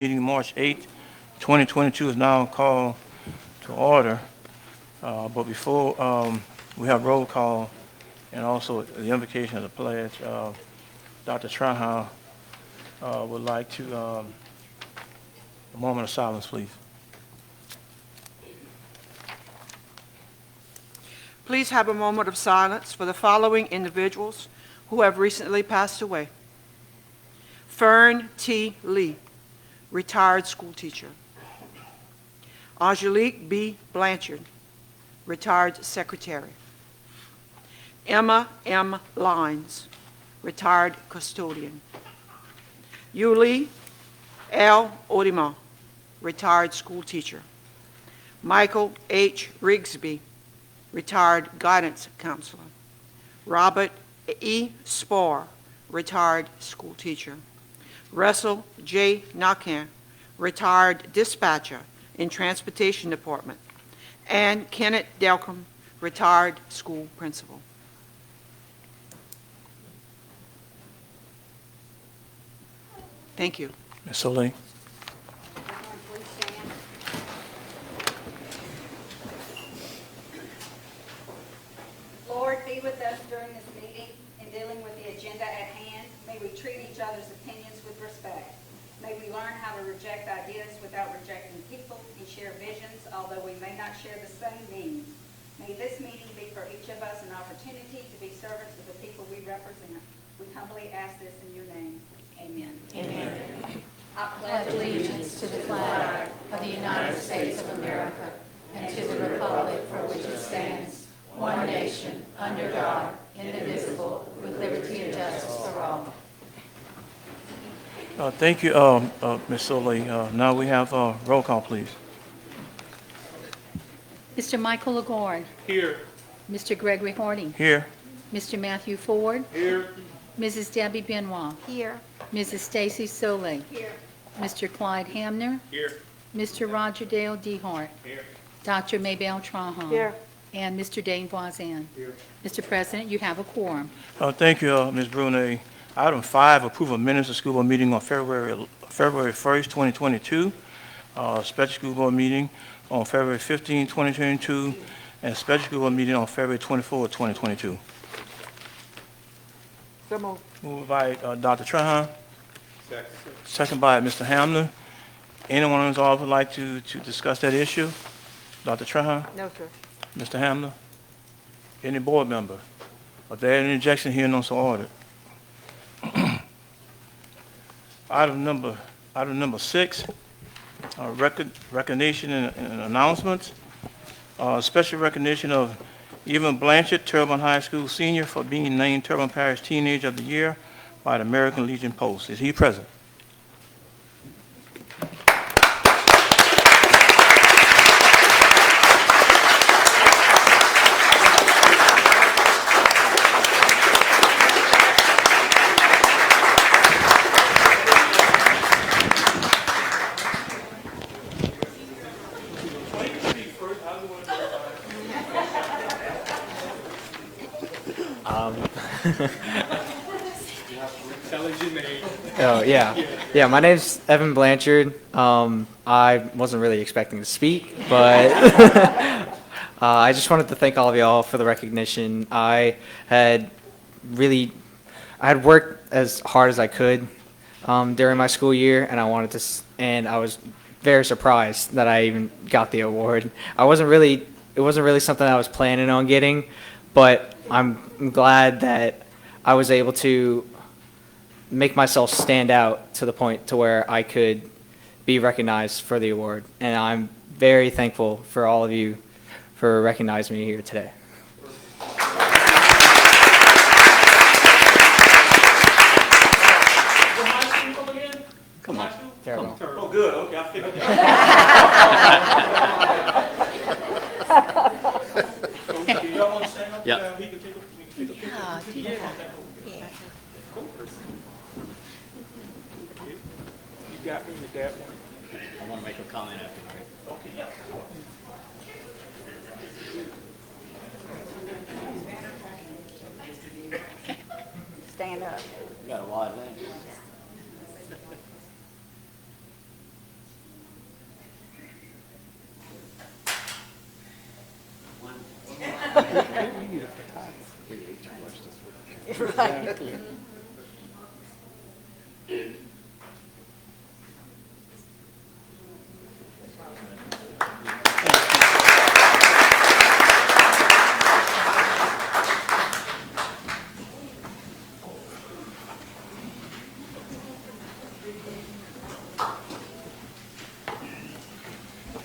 Meeting March 8, 2022 is now called to order. But before we have roll call and also the invocation of the pledge, Dr. Trahan would like to, a moment of silence, please. Please have a moment of silence for the following individuals who have recently passed away. Fern T. Lee, retired school teacher. Angelique B. Blanchard, retired secretary. Emma M. Lines, retired custodian. Yuli L. Odima, retired school teacher. Michael H. Rigsby, retired guidance counselor. Robert E. Spohr, retired school teacher. Russell J. Nakan, retired dispatcher in Transportation Department. And Kenneth Delcom, retired school principal. Thank you. Ms. Soleil. Lord, be with us during this meeting in dealing with the agenda at hand. May we treat each other's opinions with respect. May we learn how to reject ideas without rejecting people and share visions, although we may not share the same means. May this meeting be for each of us an opportunity to be servants of the people we represent. We humbly ask this in your name. Amen. Amen. I pledge allegiance to the flag of the United States of America and to the republic for which it stands, one nation, under God, indivisible, with liberty and justice for all. Thank you, Ms. Soleil. Now we have roll call, please. Mr. Michael Legorn. Here. Mr. Gregory Harding. Here. Mr. Matthew Ford. Here. Mrs. Debbie Benoit. Here. Mrs. Stacy Soleil. Here. Mr. Clyde Hamner. Here. Mr. Roger Dale DeHart. Here. Dr. Maybelle Trahan. Here. And Mr. Dane Voisin. Here. Mr. President, you have a quorum. Thank you, Ms. Brunet. Item 5, approval of minutes of school board meeting on February 1st, 2022. Special school board meeting on February 15, 2022, and special school board meeting on February 24, 2022. So moved. Moved by Dr. Trahan. Second by Mr. Hamner. Anyone involved would like to discuss that issue? Dr. Trahan? No, sir. Mr. Hamner? Any board member? Are there any objection here? No, so ordered. Item number 6, recognition and announcements. Special recognition of Evan Blanchard, Terrebonne High School senior, for being named Terrebonne Parish Teenager of the Year by the American Legion Post. Is he present? Oh, yeah. My name's Evan Blanchard. I wasn't really expecting to speak, but I just wanted to thank all of y'all for the recognition. I had worked as hard as I could during my school year, and I was very surprised that I even got the award. It wasn't really something I was planning on getting, but I'm glad that I was able to make myself stand out to the point to where I could be recognized for the award. And I'm very thankful for all of you for recognizing me here today. Come on. Terrebonne. Oh, good. Okay, I figured that. Y'all want to stand up? Yeah. He can take a picture. You got me with that one. I want to make a comment after. Okay, yeah. Stand up. You got a wide leg.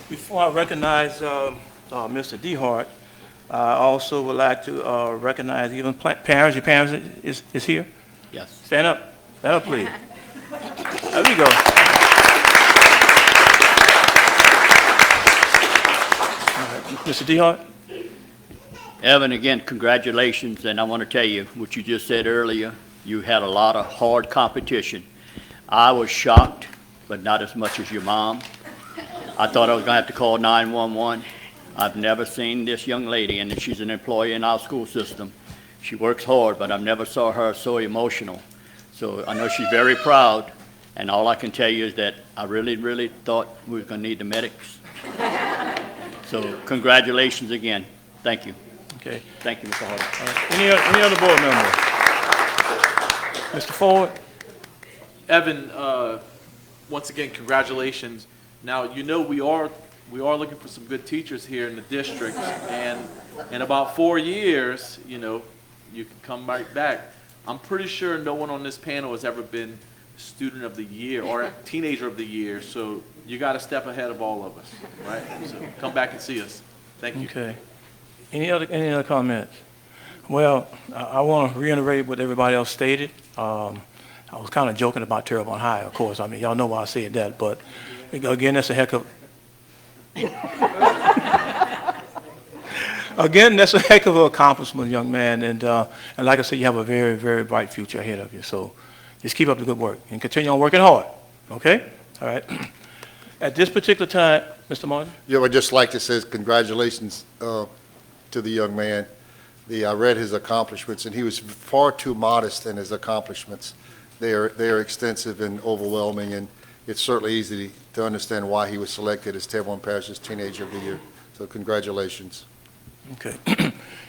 Before I recognize Mr. DeHart, I also would like to recognize even parents. Your parents is here? Yes. Stand up. Stand up, please. There we go. All right, Mr. DeHart? Evan, again, congratulations, and I want to tell you what you just said earlier. You had a lot of hard competition. I was shocked, but not as much as your mom. I thought I was going to have to call 911. I've never seen this young lady, and she's an employee in our school system. She works hard, but I've never saw her so emotional. So I know she's very proud, and all I can tell you is that I really, really thought we were going to need the medics. So congratulations again. Thank you. Okay. Thank you, Mr. Hardy. Any other board member? Mr. Ford? Evan, once again, congratulations. Now, you know we are looking for some good teachers here in the district, and in about 4 years, you know, you can come right back. I'm pretty sure no one on this panel has ever been student of the year or teenager of the year, so you got to step ahead of all of us, right? So come back and see us. Thank you. Okay. Any other comments? Well, I want to reiterate what everybody else stated. I was kind of joking about Terrebonne High, of course. I mean, y'all know why I said that, but again, that's a heck of again, that's a heck of an accomplishment, young man. And like I said, you have a very, very bright future ahead of you. So just keep up the good work and continue on working hard. Okay? All right. At this particular time, Mr. Martin? Yeah, I'd just like to say congratulations to the young man. I read his accomplishments, and he was far too modest in his accomplishments. They are extensive and overwhelming, and it's certainly easy to understand why he was selected as Terrebonne Parish's Teenager of the Year. So congratulations. Okay.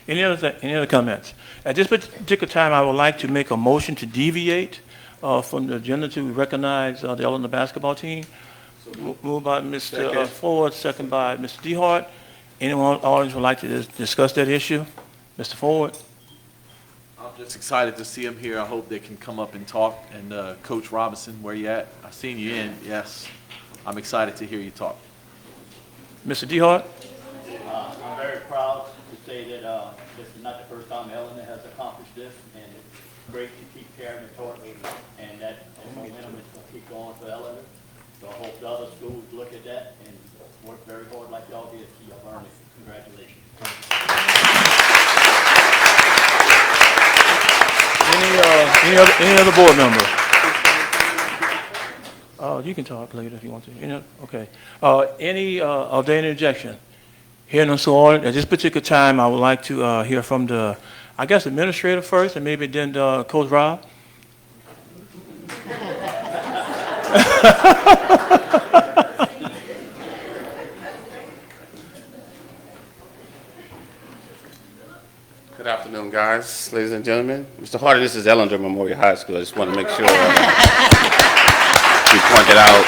Any other comments? At this particular time, I would like to make a motion to deviate from the agenda to recognize the Eleanor basketball team. Moved by Mr. Ford, second by Mr. DeHart. Anyone in the audience would like to discuss that issue? Mr. Ford? I'm just excited to see them here. I hope they can come up and talk. And Coach Robinson, where you at? I've seen you in, yes. I'm excited to hear you talk. Mr. DeHart? I'm very proud to say that this is not the first time Eleanor has accomplished this, and it's great to keep carrying the torch, and that momentum is going to keep going for Eleanor. So I hope the other schools look at that and work very hard like y'all did to y'all earn it. Congratulations. Any other board member? You can talk later if you want to. Okay. Any objection? Hearing none, so ordered. At this particular time, I would like to hear from the, I guess, administrator first, and maybe then Coach Rob. Good afternoon, guys, ladies and gentlemen. Mr. Hardy, this is Ellender Memorial High School. I just want to make sure we point it out.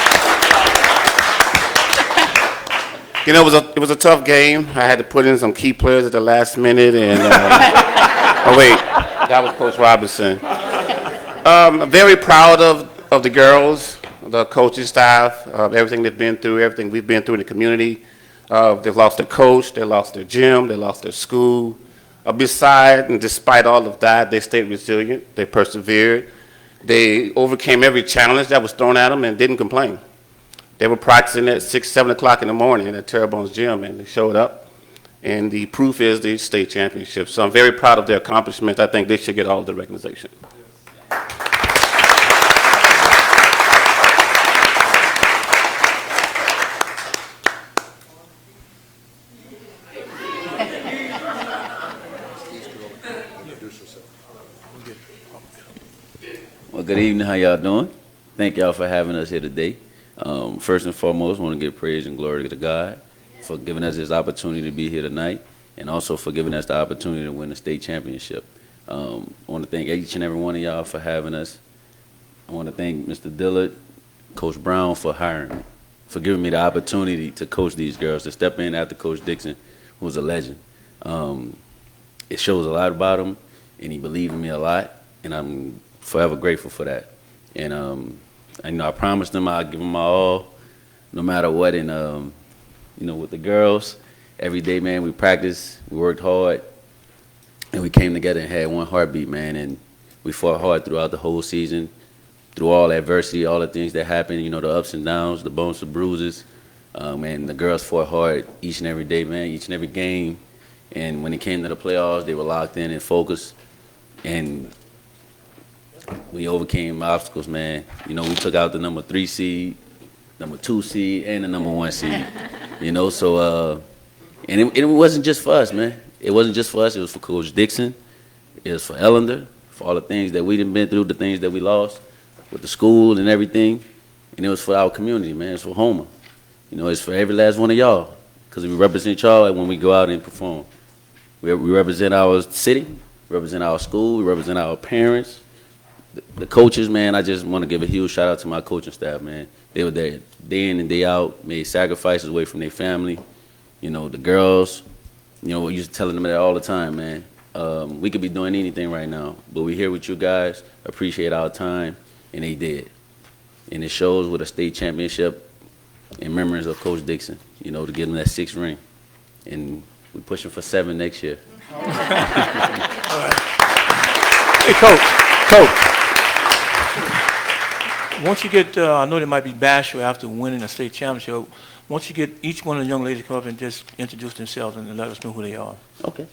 You know, it was a tough game. I had to put in some key players at the last minute, and oh wait, that was Coach Robinson. I'm very proud of the girls, the coaching staff, everything they've been through, everything we've been through in the community. They've lost their coach, they lost their gym, they lost their school. Beside and despite all of that, they stayed resilient, they persevered, they overcame every challenge that was thrown at them and didn't complain. They were practicing at 6, 7 o'clock in the morning at Terrebonne's gym, and they showed up. And the proof is the state championship. So I'm very proud of their accomplishments. I think they should get all of the recognition. Well, good evening. How y'all doing? Thank y'all for having us here today. First and foremost, I want to give praise and glory to God for giving us this opportunity to be here tonight and also for giving us the opportunity to win the state championship. I want to thank each and every one of y'all for having us. I want to thank Mr. Dillard, Coach Brown for hiring me, for giving me the opportunity to coach these girls, to step in after Coach Dixon, who's a legend. It shows a lot about him, and he believed in me a lot, and I'm forever grateful for that. And I promised him I'd give him my all, no matter what. And with the girls, every day, man, we practiced, we worked hard, and we came together and had one heartbeat, man. And we fought hard throughout the whole season, through all adversity, all the things that happened, the ups and downs, the bumps, the bruises. And the girls fought hard each and every day, man, each and every game. And when it came to the playoffs, they were locked in and focused. And we overcame obstacles, man. We took out the number 3 seed, number 2 seed, and the number 1 seed. So and it wasn't just for us, man. It wasn't just for us. It was for Coach Dixon. It was for Ellender, for all the things that we done been through, the things that we lost with the school and everything. And it was for our community, man. It's for Homer. It's for every last one of y'all, because we represent y'all when we go out and perform. We represent our city, we represent our school, we represent our parents, the coaches, man. I just want to give a huge shout out to my coaching staff, man. They were there day in and day out, made sacrifices away from their family. The girls, we used to telling them that all the time, man. We could be doing anything right now, but we're here with you guys, appreciate our time, and they did. And it shows with a state championship in memories of Coach Dixon, to give them that 6th ring. And we're pushing for 7 next year. Hey, Coach. Once you get, I know there might be bashful after winning a state championship. Once you get each one of the young ladies to come up and just introduce themselves and let us know who they are. Okay.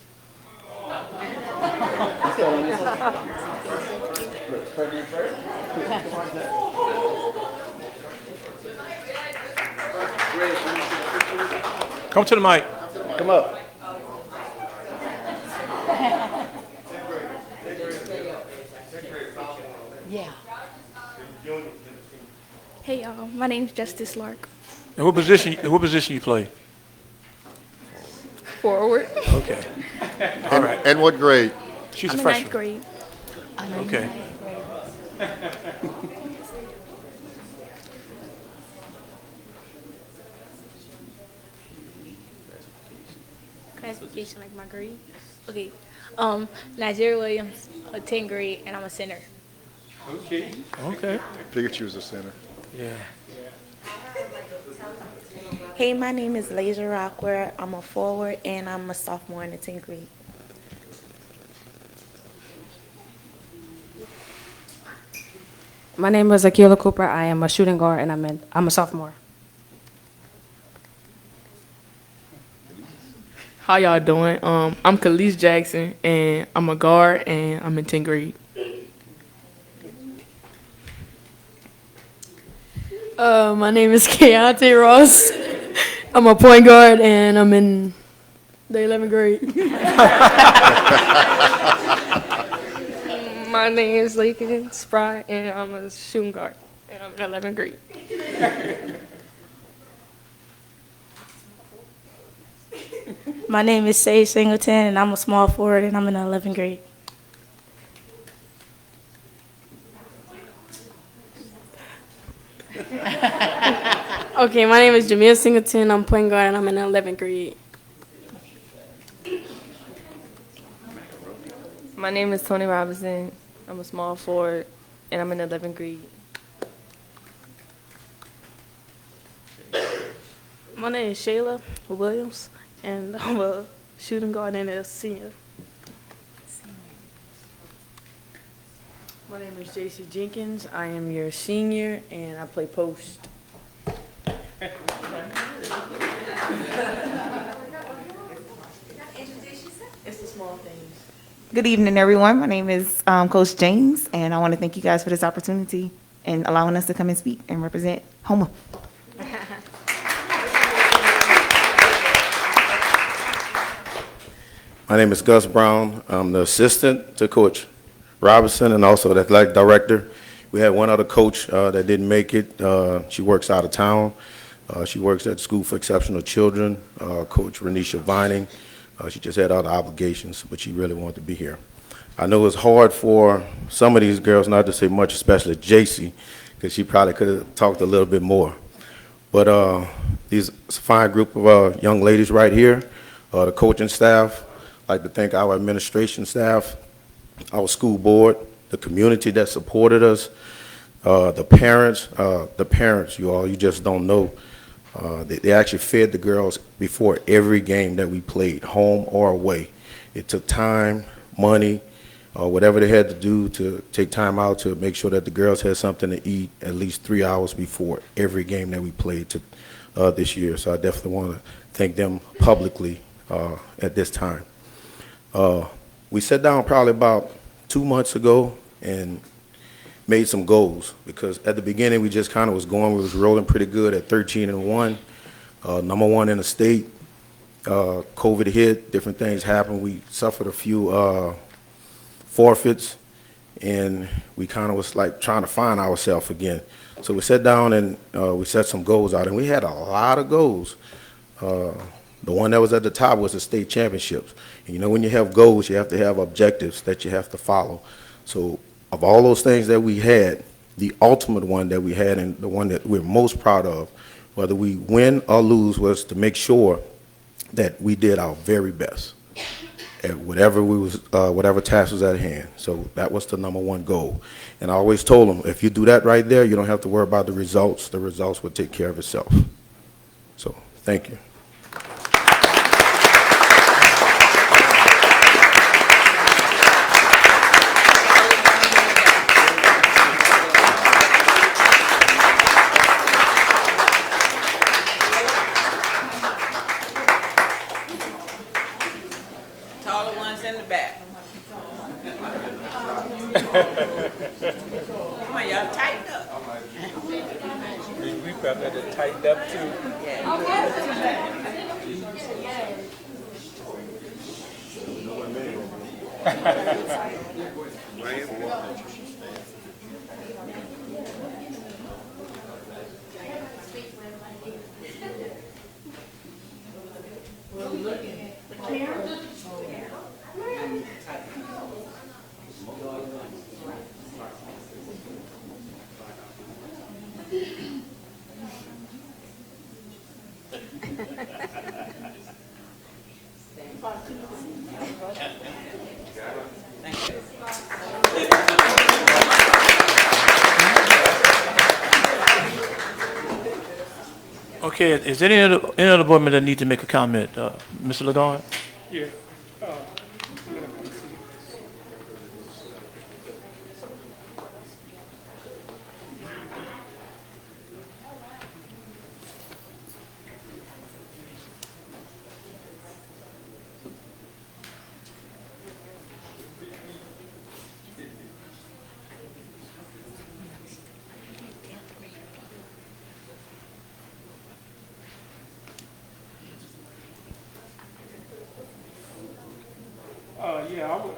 Come to the mic. Come up. Yeah. Hey y'all, my name's Justice Lark. And what position you play? Forward. Okay. All right. And what grade? She's I'm a in freshman. 9th grade. Okay. Classification like my grade. Okay. Nigeria Williams, a 10th grade, and I'm a center. Okay. Figured she was a center. Yeah. Hey, my name is Lasia Rockware. I'm a forward, and I'm a sophomore in the 10th grade. My name is Akila Cooper. I am a shooting guard, and I'm a sophomore. How y'all doing? I'm Khalees Jackson, and I'm a guard, and I'm in 10th grade. My name is Keontae Ross. I'm a point guard, and I'm in the 11th grade. My name is Lakin Spry, and I'm a shooting guard, and I'm in 11th grade. My name is Sage Singleton, and I'm a small forward, and I'm in the 11th grade. Okay, my name is Jamil Singleton. I'm point guard, and I'm in the 11th grade. My name is Tony Robinson. I'm a small forward, and I'm in the 11th grade. My name is Shayla Williams, and I'm a shooting guard and a senior. My name is JC Jenkins. I am your senior, and I play post. It's the small things. Good evening, everyone. My name is Coach James, and I want to thank you guys for this opportunity and allowing us to come and speak and represent Homer. My name is Gus Brown. I'm the assistant to Coach Robinson and also the athletic director. We had one other coach that didn't make it. She works out of town. She works at the School for Exceptional Children, Coach Renisha Vining. She just had other obligations, but she really wanted to be here. I know it's hard for some of these girls not to say much, especially JC, because she probably could have talked a little bit more. But these fine group of young ladies right here, the coaching staff, I'd like to thank our administration staff, our school board, the community that supported us, the parents, you all, you just don't know. They actually fed the girls before every game that we played, home or away. It took time, money, whatever they had to do to take time out to make sure that the girls had something to eat at least 3 hours before every game that we played this year. So I definitely want to thank them publicly at this time. We sat down probably about 2 months ago and made some goals, because at the beginning we just kind of was going, we was rolling pretty good at 13-1, #1 in the state. COVID hit, different things happened. We suffered a few forfeits, and we kind of was like trying to find ourselves again. So we sat down and we set some goals out, and we had a lot of goals. The one that was at the top was the state championships. And you know, when you have goals, you have to have objectives that you have to follow. So of all those things that we had, the ultimate one that we had, and the one that we're most proud of, whether we win or lose, was to make sure that we did our very best at whatever task was at hand. So that was the #1 goal. And I always told them, if you do that right there, you don't have to worry about the results. The results will take care of itself. So thank you. Taller ones in the back. Come on, y'all, tighten up. We probably had to tighten up too. Okay, is there any other board member that need to make a comment? Mr. Lagarde? Yeah.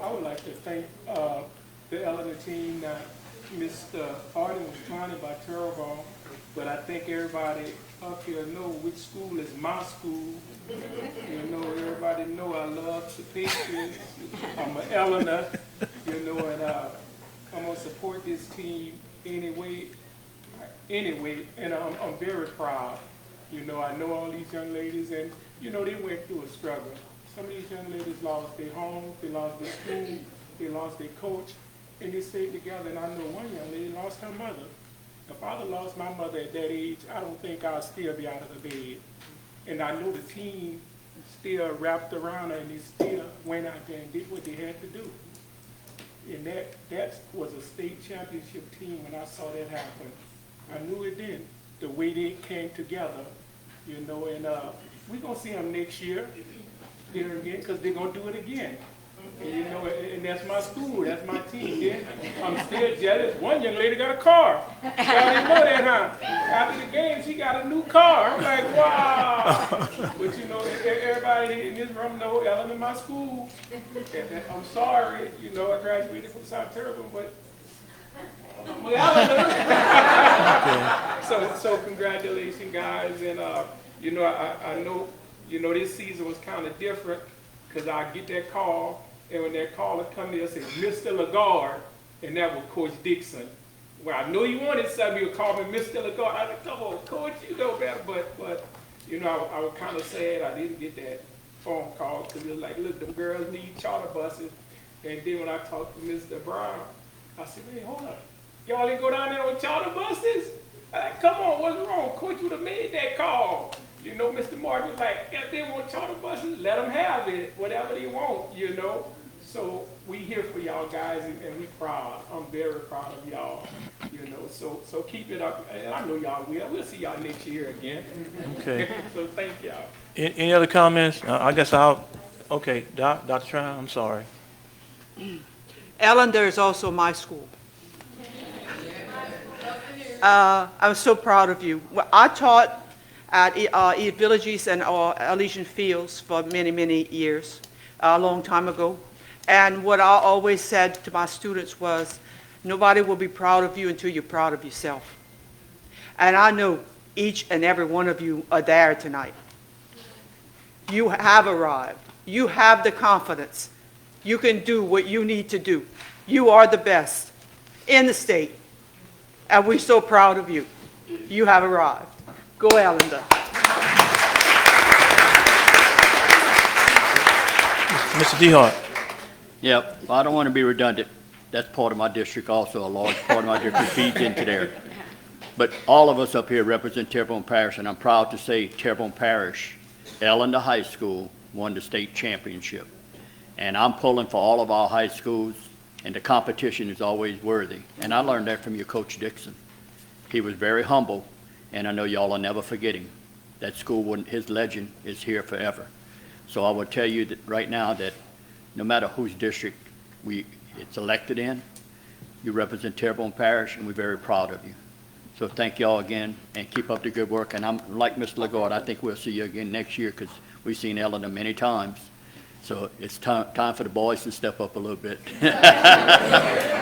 I would like to thank the Eleanor team. Mr. Harden was trying by Terrebonne, but I think everybody up here know which school is my school. You know, everybody know I love the Patriots. I'm an Eleanor, you know, and I'm gonna support this team anyway, and I'm very proud. You know, I know all these young ladies, and you know, they went through a struggle. Some of these young ladies lost their home, they lost their school, they lost their coach, and they stayed together. And I know one young lady lost her mother. If I'd have lost my mother at that age, I don't think I'd still be out of the bed. And I know the team still wrapped around her, and they still went out there and did what they had to do. And that was a state championship team when I saw that happen. I knew it then, the way they came together, you know, and we're going to see them next year. There again, because they're going to do it again. And, you know, and that's my school, that's my team. Yeah? I'm still jealous. One young lady got a car. Y'all didn't know that, huh? After the game, she got a new car. I'm like, wow. But, you know, everybody in this room know Ellen in my school. And I'm sorry, you know, I graduated from South Terrebonne, but I'm Ellen. So congratulations, guys. And, you know, I know, you know, this season was kind of different, because I get that call, and when that caller come in, say, Mr. Lagarde, and that was Coach Dixon. Well, I know you wanted somebody to call me Mr. Lagarde. I said, come on, Coach, you know better. But you know, I was kind of sad I didn't get that phone call, because it was like, look, them girls need charter buses. And then when I talked to Mr. Brown, I said, hey, hold up. Y'all didn't go down there on charter buses? I like, come on, what's wrong? Coach would have made that call. You know, Mr. Martin was like, if they want charter buses, let them have it, whatever they want, you know. So we here for y'all guys, and we proud. I'm very proud of y'all, you know. So keep it up, and I know y'all will. We'll see y'all next year again. Okay. So thank y'all. Any other comments? I guess okay, Dr. Tran, I'm sorry. Ellender is also my school. I'm so proud of you. Well, I taught at East Villages and Elysian Fields for many, many years, a long time ago. And what I always said to my students was, nobody will be proud of you until you're proud of yourself. And I know each and every one of you are there tonight. You have arrived. You have the confidence. You can do what you need to do. You are the best in the state. And we're so proud of you. You have arrived. Go Ellender. Mr. DeHart. Yep, I don't want to be redundant. That's part of my district also, a large part of my district feeds into there. But all of us up here represent Terrebonne Parish, and I'm proud to say Terrebonne Parish, Ellender High School, won the state championship. And I'm pulling for all of our high schools, and the competition is always worthy. And I learned that from your Coach Dixon. He was very humble, and I know y'all will never forget him. That school, his legend is here forever. So I will tell you that right now that no matter whose district it's elected in, you represent Terrebonne Parish, and we're very proud of you. So thank y'all again, and keep up the good work. And I'm like Mr. Lagarde, I think we'll see you again next year, because we've seen Ellender many times. So it's time for the boys to step up a little bit.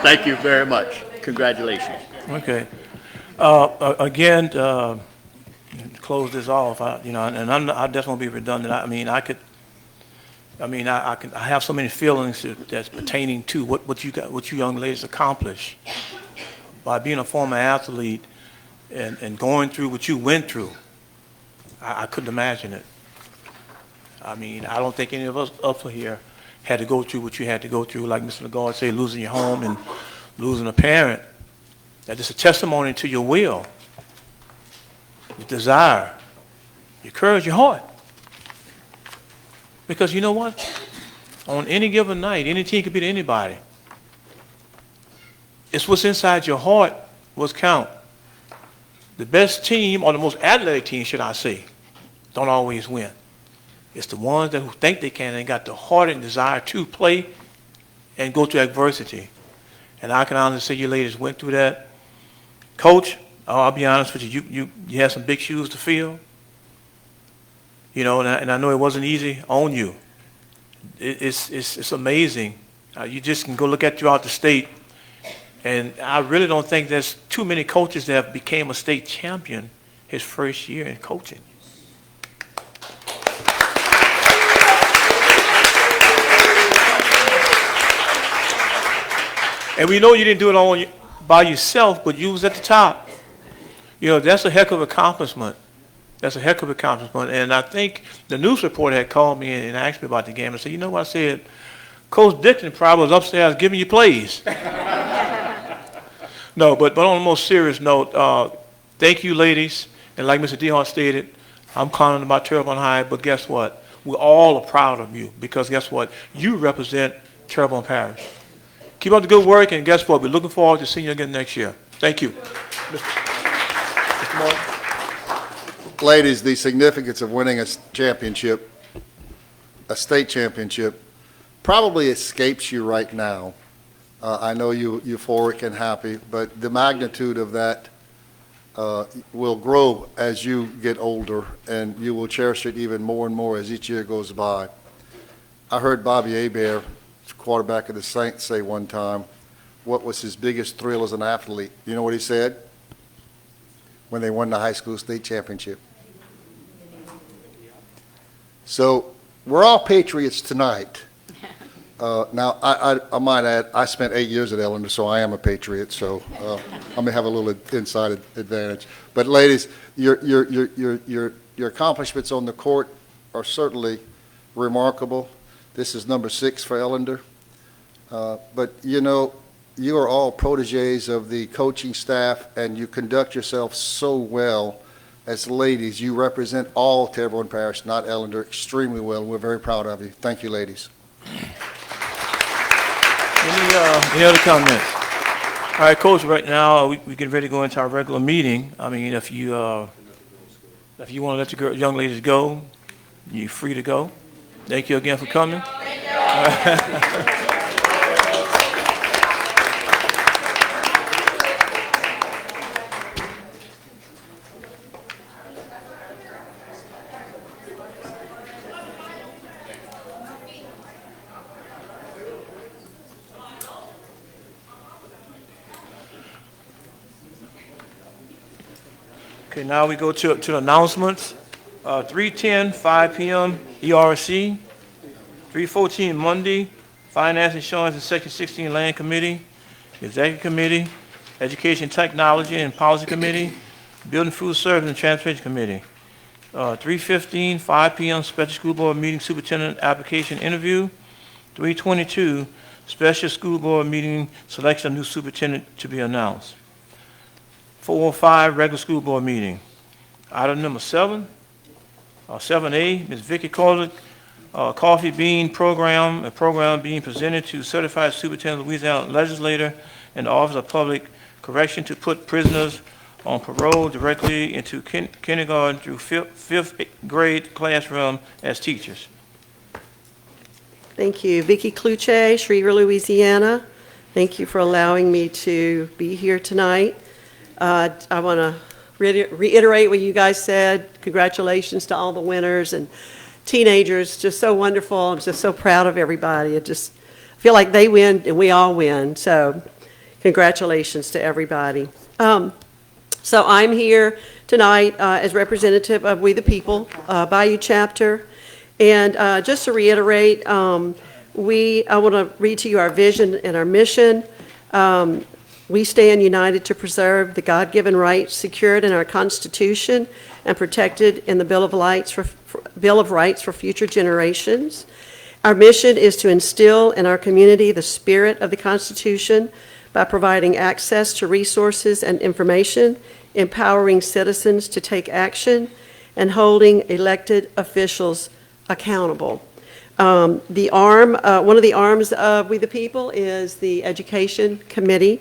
Thank you very much. Congratulations. Okay. Again, to close this off, I definitely won't be redundant. I have so many feelings that's pertaining to what you young ladies accomplished by being a former athlete and going through what you went through. I couldn't imagine it. I don't think any of us up here had to go through what you had to go through, like Mr. Lagarde said, losing your home and losing a parent. That is a testimony to your will, your desire, your courage, your heart. Because you know what? On any given night, any team could beat anybody. It's what's inside your heart what's count. The best team, or the most athletic team, should I say, don't always win. It's the ones who think they can and got the heart and desire to play and go through adversity. And I can honestly say you ladies went through that. Coach, I'll be honest with you, you had some big shoes to fill. You know, and I know it wasn't easy on you. It's amazing. You just can go look at throughout the state, and I really don't think there's too many coaches that became a state champion his first year in coaching. And we know you didn't do it by yourself, but you was at the top. You know, that's a heck of an accomplishment. That's a heck of an accomplishment. And I think the news reporter had called me and asked me about the game. I said, you know what? I said, Coach Dixon probably was upstairs giving you plays. No, but on a more serious note, thank you, ladies. And like Mr. DeHart stated, I'm calling about Terrebonne High, but guess what? We all are proud of you, because guess what? You represent Terrebonne Parish. Keep up the good work, and guess what? We're looking forward to seeing you again next year. Thank you. Mr. Martin. Ladies, the significance of winning a championship, a state championship, probably escapes you right now. I know you're euphoric and happy, but the magnitude of that will grow as you get older, and you will cherish it even more and more as each year goes by. I heard Bobby Hebert, quarterback of the Saints, say one time, what was his biggest thrill as an athlete? You know what he said? When they won the high school state championship. So we're all patriots tonight. Now, I might add, I spent 8 years at Ellender, so I am a patriot, so I'm going to have a little inside advantage. But ladies, your accomplishments on the court are certainly remarkable. This is number 6 for Ellender. But, you know, you are all proteges of the coaching staff, and you conduct yourself so well as ladies. You represent all Terrebonne Parish, not Ellender, extremely well. We're very proud of you. Thank you, ladies. Any other comments? All right, Coach, right now, we getting ready to go into our regular meeting. I mean, if you want to let the young ladies go, you're free to go. Thank you again for coming. Okay, now we go to announcements. 3:10, 5 p.m. ERC. 3:14 Monday, Finance, Insurance, and Section 16 Land Committee, Executive Committee, Education, Technology, and Policy Committee, Building, Food Service, and Transportation Committee. 3:15, 5 p.m. Special School Board Meeting, Superintendent Application Interview. 3:22, Special School Board Meeting, Selection of New Superintendent to be announced. 4:05, Regular School Board Meeting. Item number 7, 7A, Ms. Vicki Collick, Coffee Bean Program, a program being presented to Certified Superintendent Louisiana Legislator and the Office of Public Correction to put prisoners on parole directly into kindergarten through fifth grade classroom as teachers. Thank you. Vicki Cluche, Shreveport, Louisiana. Thank you for allowing me to be here tonight. I want to reiterate what you guys said. Congratulations to all the winners and teenagers. Just so wonderful. I'm just so proud of everybody. I just feel like they win and we all win. So congratulations to everybody. So I'm here tonight as representative of We the People, Bayou Chapter. And just to reiterate, I want to read to you our vision and our mission. We stand united to preserve the God-given rights secured in our Constitution and protected in the Bill of Rights for future generations. Our mission is to instill in our community the spirit of the Constitution by providing access to resources and information, empowering citizens to take action, and holding elected officials accountable. One of the arms of We the People is the Education Committee.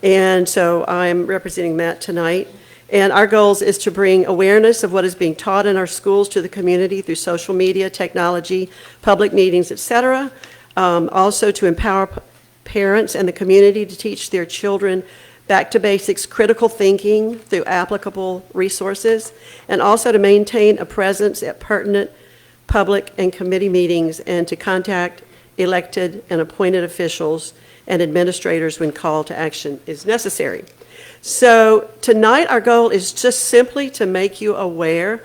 And so I'm representing that tonight. And our goals is to bring awareness of what is being taught in our schools to the community through social media, technology, public meetings, etc. Also to empower parents and the community to teach their children back to basics critical thinking through applicable resources, and also to maintain a presence at pertinent public and committee meetings and to contact elected and appointed officials and administrators when call to action is necessary. So tonight our goal is just simply to make you aware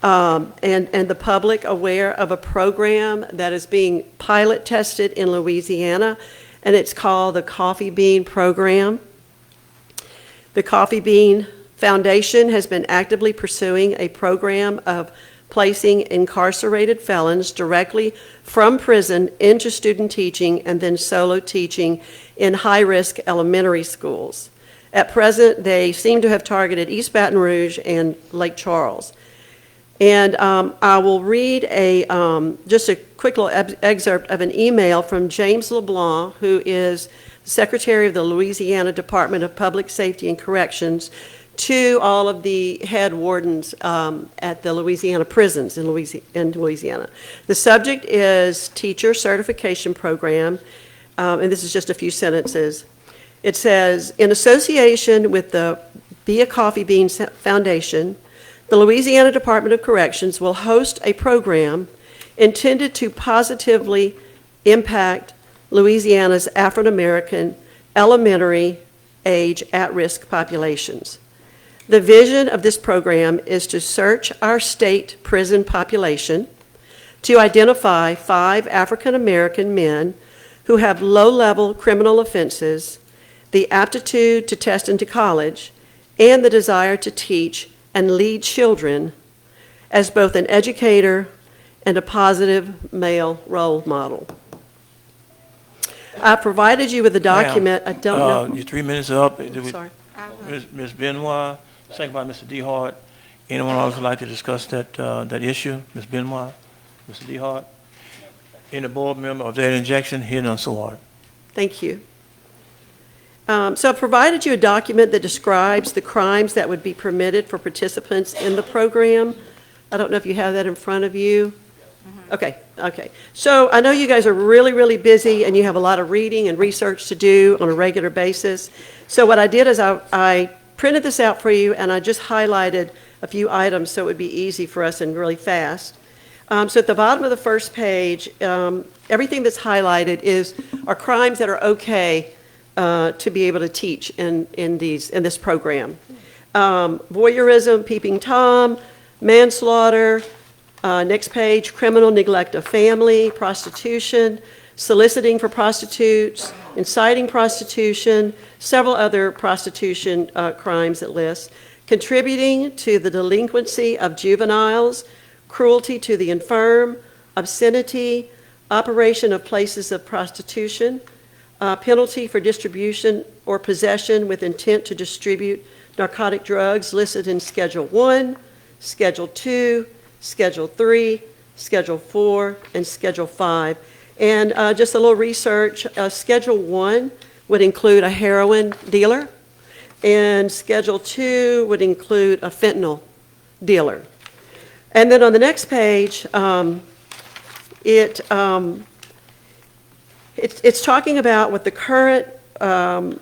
and the public aware of a program that is being pilot tested in Louisiana, and it's called the Coffee Bean Program. The Coffee Bean Foundation has been actively pursuing a program of placing incarcerated felons directly from prison into student teaching and then solo teaching in high-risk elementary schools. At present, they seem to have targeted East Baton Rouge and Lake Charles. And I will read just a quick little excerpt of an email from James LeBlanc, who is Secretary of the Louisiana Department of Public Safety and Corrections, to all of the head wardens at the Louisiana prisons in Louisiana. The subject is Teacher Certification Program, and this is just a few sentences. It says, in association with the Be a Coffee Bean Foundation, the Louisiana Department of Corrections will host a program intended to positively impact Louisiana's African American elementary age at-risk populations. The vision of this program is to search our state prison population, to identify 5 African-American men who have low-level criminal offenses, the aptitude to test into college, and the desire to teach and lead children as both an educator and a positive male role model. I provided you with a document. I don't know. Your 3 minutes are up. Sorry. Ms. Benoit, second by Mr. DeHart. Anyone else would like to discuss that issue? Ms. Benoit, Mr. DeHart? Any board member of that injection? Hear none, so ordered. Thank you. So I've provided you a document that describes the crimes that would be permitted for participants in the program. I don't know if you have that in front of you. Okay. So I know you guys are really, really busy and you have a lot of reading and research to do on a regular basis. So what I did is I printed this out for you and I just highlighted a few items so it would be easy for us and really fast. So at the bottom of the first page, everything that's highlighted are crimes that are okay to be able to teach in this program. Voyeurism, peeping Tom, manslaughter, next page, criminal neglect of family, prostitution, soliciting for prostitutes, inciting prostitution, several other prostitution crimes it lists, contributing to the delinquency of juveniles, cruelty to the infirm, obscenity, operation of places of prostitution, penalty for distribution or possession with intent to distribute narcotic drugs listed in Schedule 1, Schedule 2, Schedule 3, Schedule 4, and Schedule 5. And just a little research, Schedule 1 would include a heroin dealer, and Schedule 2 would include a fentanyl dealer. And then on the next page, it's talking about what the current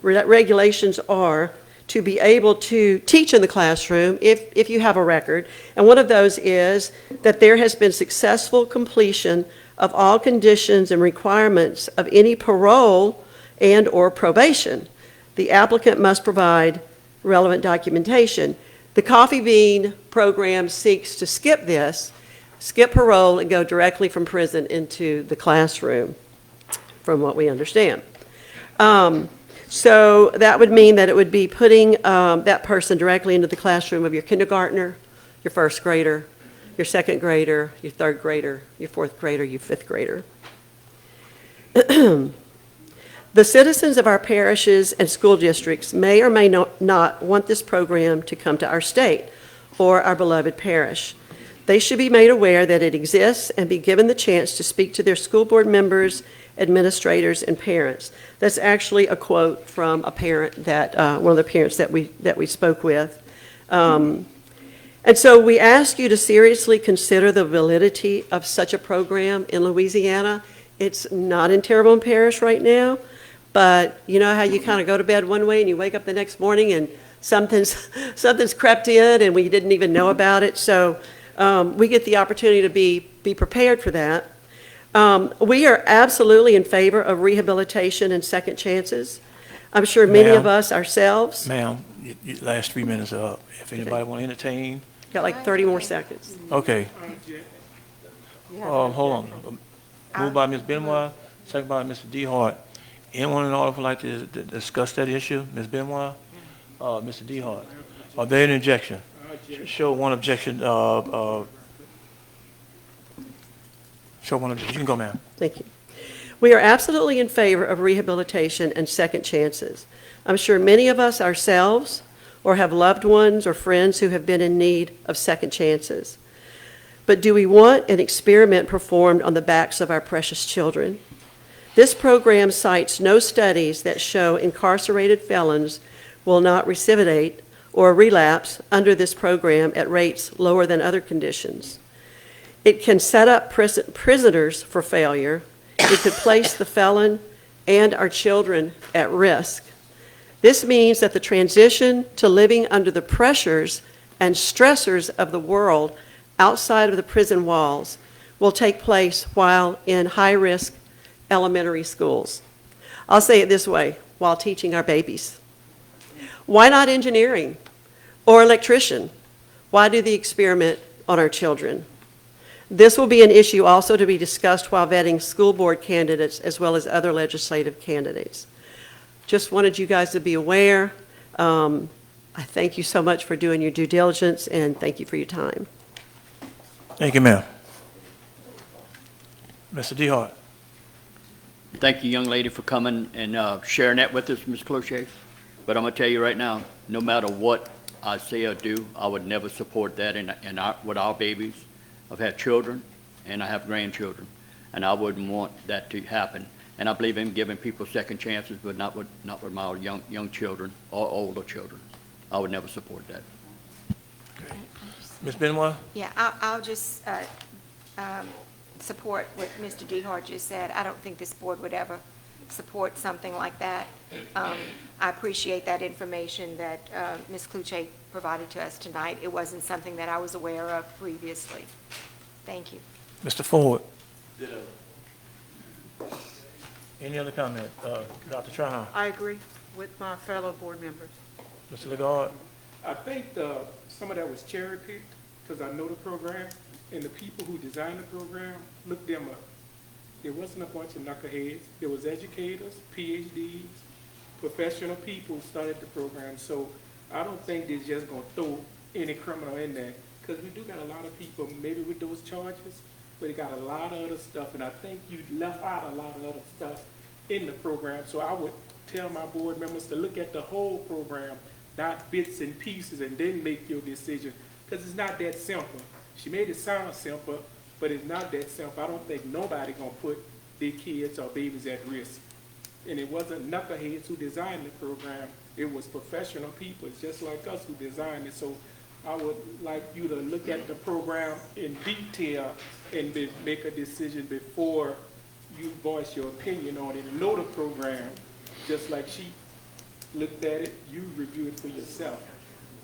regulations are to be able to teach in the classroom if you have a record. And one of those is that there has been successful completion of all conditions and requirements of any parole and or probation. The applicant must provide relevant documentation. The Coffee Bean program seeks to skip this, skip parole, and go directly from prison into the classroom, from what we understand. So that would mean that it would be putting that person directly into the classroom of your kindergartner, your first grader, your second grader, your third grader, your fourth grader, your fifth grader. The citizens of our parishes and school districts may or may not want this program to come to our state or our beloved parish. They should be made aware that it exists and be given the chance to speak to their school board members, administrators, and parents. That's actually a quote from a parent that, one of the parents that we spoke with. And so we ask you to seriously consider the validity of such a program in Louisiana. It's not in Terrebonne Parish right now, but you know how you kind of go to bed one way and you wake up the next morning and something's crept in and we didn't even know about it. So we get the opportunity to be prepared for that. We are absolutely in favor of rehabilitation and second chances. I'm sure many of us ourselves. Ma'am, your last 3 minutes are up. If anybody want to entertain. Got like 30 more seconds. Okay. Hold on. Moved by Ms. Benoit, second by Mr. DeHart. Anyone in the audience would like to discuss that issue? Ms. Benoit? Mr. DeHart? Are there any objection? Show one objection. Show one objection. You can go, ma'am. Thank you. We are absolutely in favor of rehabilitation and second chances. I'm sure many of us ourselves or have loved ones or friends who have been in need of second chances. But do we want an experiment performed on the backs of our precious children? This program cites no studies that show incarcerated felons will not recidivate or relapse under this program at rates lower than other conditions. It can set up prisoners for failure. It could place the felon and our children at risk. This means that the transition to living under the pressures and stressors of the world outside of the prison walls will take place while in high-risk elementary schools. I'll say it this way, while teaching our babies. Why not engineering or electrician? Why do the experiment on our children? This will be an issue also to be discussed while vetting school board candidates as well as other legislative candidates. Just wanted you guys to be aware. I thank you so much for doing your due diligence, and thank you for your time. Thank you, ma'am. Mr. DeHart. Thank you, young lady, for coming and sharing that with us, Ms. Cloutier. But I'm going to tell you right now, no matter what I say or do, I would never support that with our babies. I've had children, and I have grandchildren, and I wouldn't want that to happen. And I believe in giving people second chances, but not with my young children or older children. I would never support that. Ms. Benoit? Yeah, I'll just support what Mr. DeHart just said. I don't think this board would ever support something like that. I appreciate that information that Ms. Cloutier provided to us tonight. It wasn't something that I was aware of previously. Thank you. Mr. Ford? Any other comment? Dr. Trahan? I agree with my fellow board members. Mr. Lagarde? I think some of that was cherry picked, because I know the program, and the people who designed the program, looked them up. There wasn't a bunch of knuckleheads. There was educators, PhDs, professional people who started the program. So I don't think they're just going to throw any criminal in there, because we do got a lot of people, maybe with those charges, but they got a lot of other stuff, and I think you left out a lot of other stuff in the program. So I would tell my board members to look at the whole program, not bits and pieces, and then make your decision, because it's not that simple. She made it sound simple, but it's not that simple. I don't think nobody gonna put their kids or babies at risk. And it wasn't knuckleheads who designed the program. It was professional people, just like us, who designed it. So I would like you to look at the program in detail and make a decision before you voice your opinion on it, and know the program, just like she looked at it, you review it for yourself.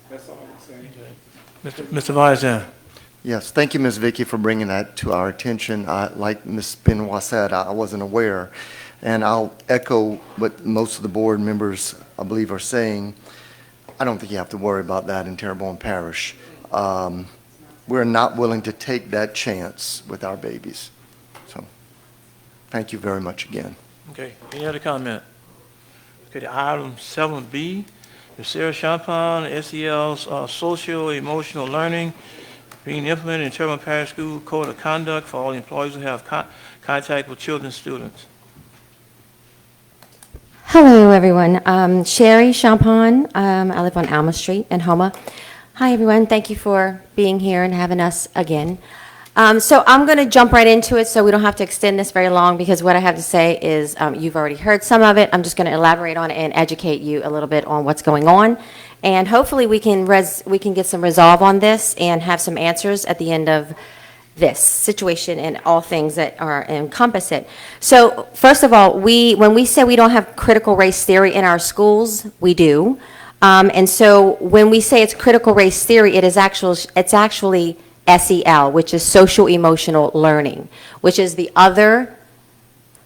That's all I'm saying. Mr. Vizan? Yes, thank you, Ms. Vicky, for bringing that to our attention. Like Ms. Benoit said, I wasn't aware, and I'll echo what most of the board members, I believe, are saying. I don't think you have to worry about that in Terrebonne Parish. We're not willing to take that chance with our babies. So, thank you very much again. Okay, any other comment? Okay, item 7B, the Sarah Champagne SEL Social-Emotional Learning being implemented in Terrebonne Parish School Code of Conduct for all employees who have contact with children and students. Hello, everyone. Sherry Champagne. I live on Alma Street in Houma. Hi, everyone. Thank you for being here and having us again. So I'm going to jump right into it so we don't have to extend this very long, because what I have to say is you've already heard some of it. I'm just going to elaborate on it and educate you a little bit on what's going on. And hopefully we can get some resolve on this and have some answers at the end of this situation and all things that are encompass it. So first of all, when we say we don't have critical race theory in our schools, we do. And so when we say it's critical race theory, it's actually SEL, which is social emotional learning, which is the other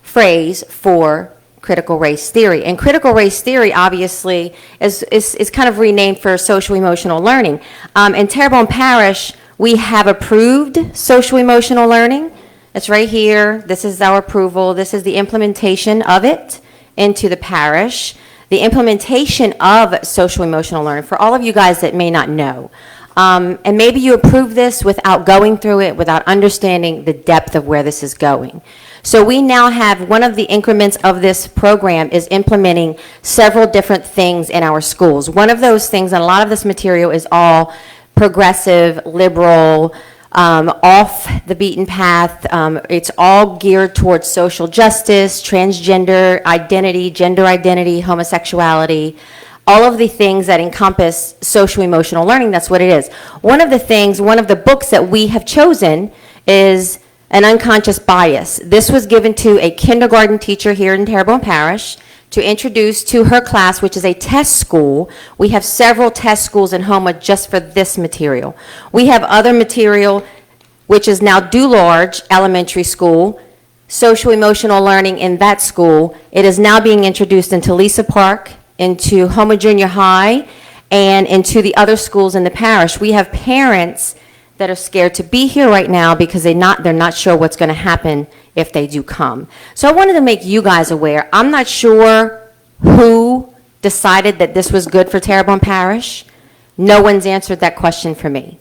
phrase for critical race theory. And critical race theory, obviously, is kind of renamed for social emotional learning. In Terrebonne Parish, we have approved social emotional learning. It's right here. This is our approval. This is the implementation of it into the parish. The implementation of social emotional learning, for all of you guys that may not know. And maybe you approve this without going through it, without understanding the depth of where this is going. So we now have one of the increments of this program is implementing several different things in our schools. One of those things, and a lot of this material is all progressive, liberal, off the beaten path. It's all geared towards social justice, transgender identity, gender identity, homosexuality, all of the things that encompass social emotional learning. That's what it is. One of the books that we have chosen is An Unconscious Bias. This was given to a kindergarten teacher here in Terrebonne Parish to introduce to her class, which is a test school. We have several test schools in Houma just for this material. We have other material, which is now Dularge Elementary School, social emotional learning in that school. It is now being introduced into Lisa Park, into Houma Junior High, and into the other schools in the parish. We have parents that are scared to be here right now because they're not sure what's going to happen if they do come. So I wanted to make you guys aware. I'm not sure who decided that this was good for Terrebonne Parish. No one's answered that question for me.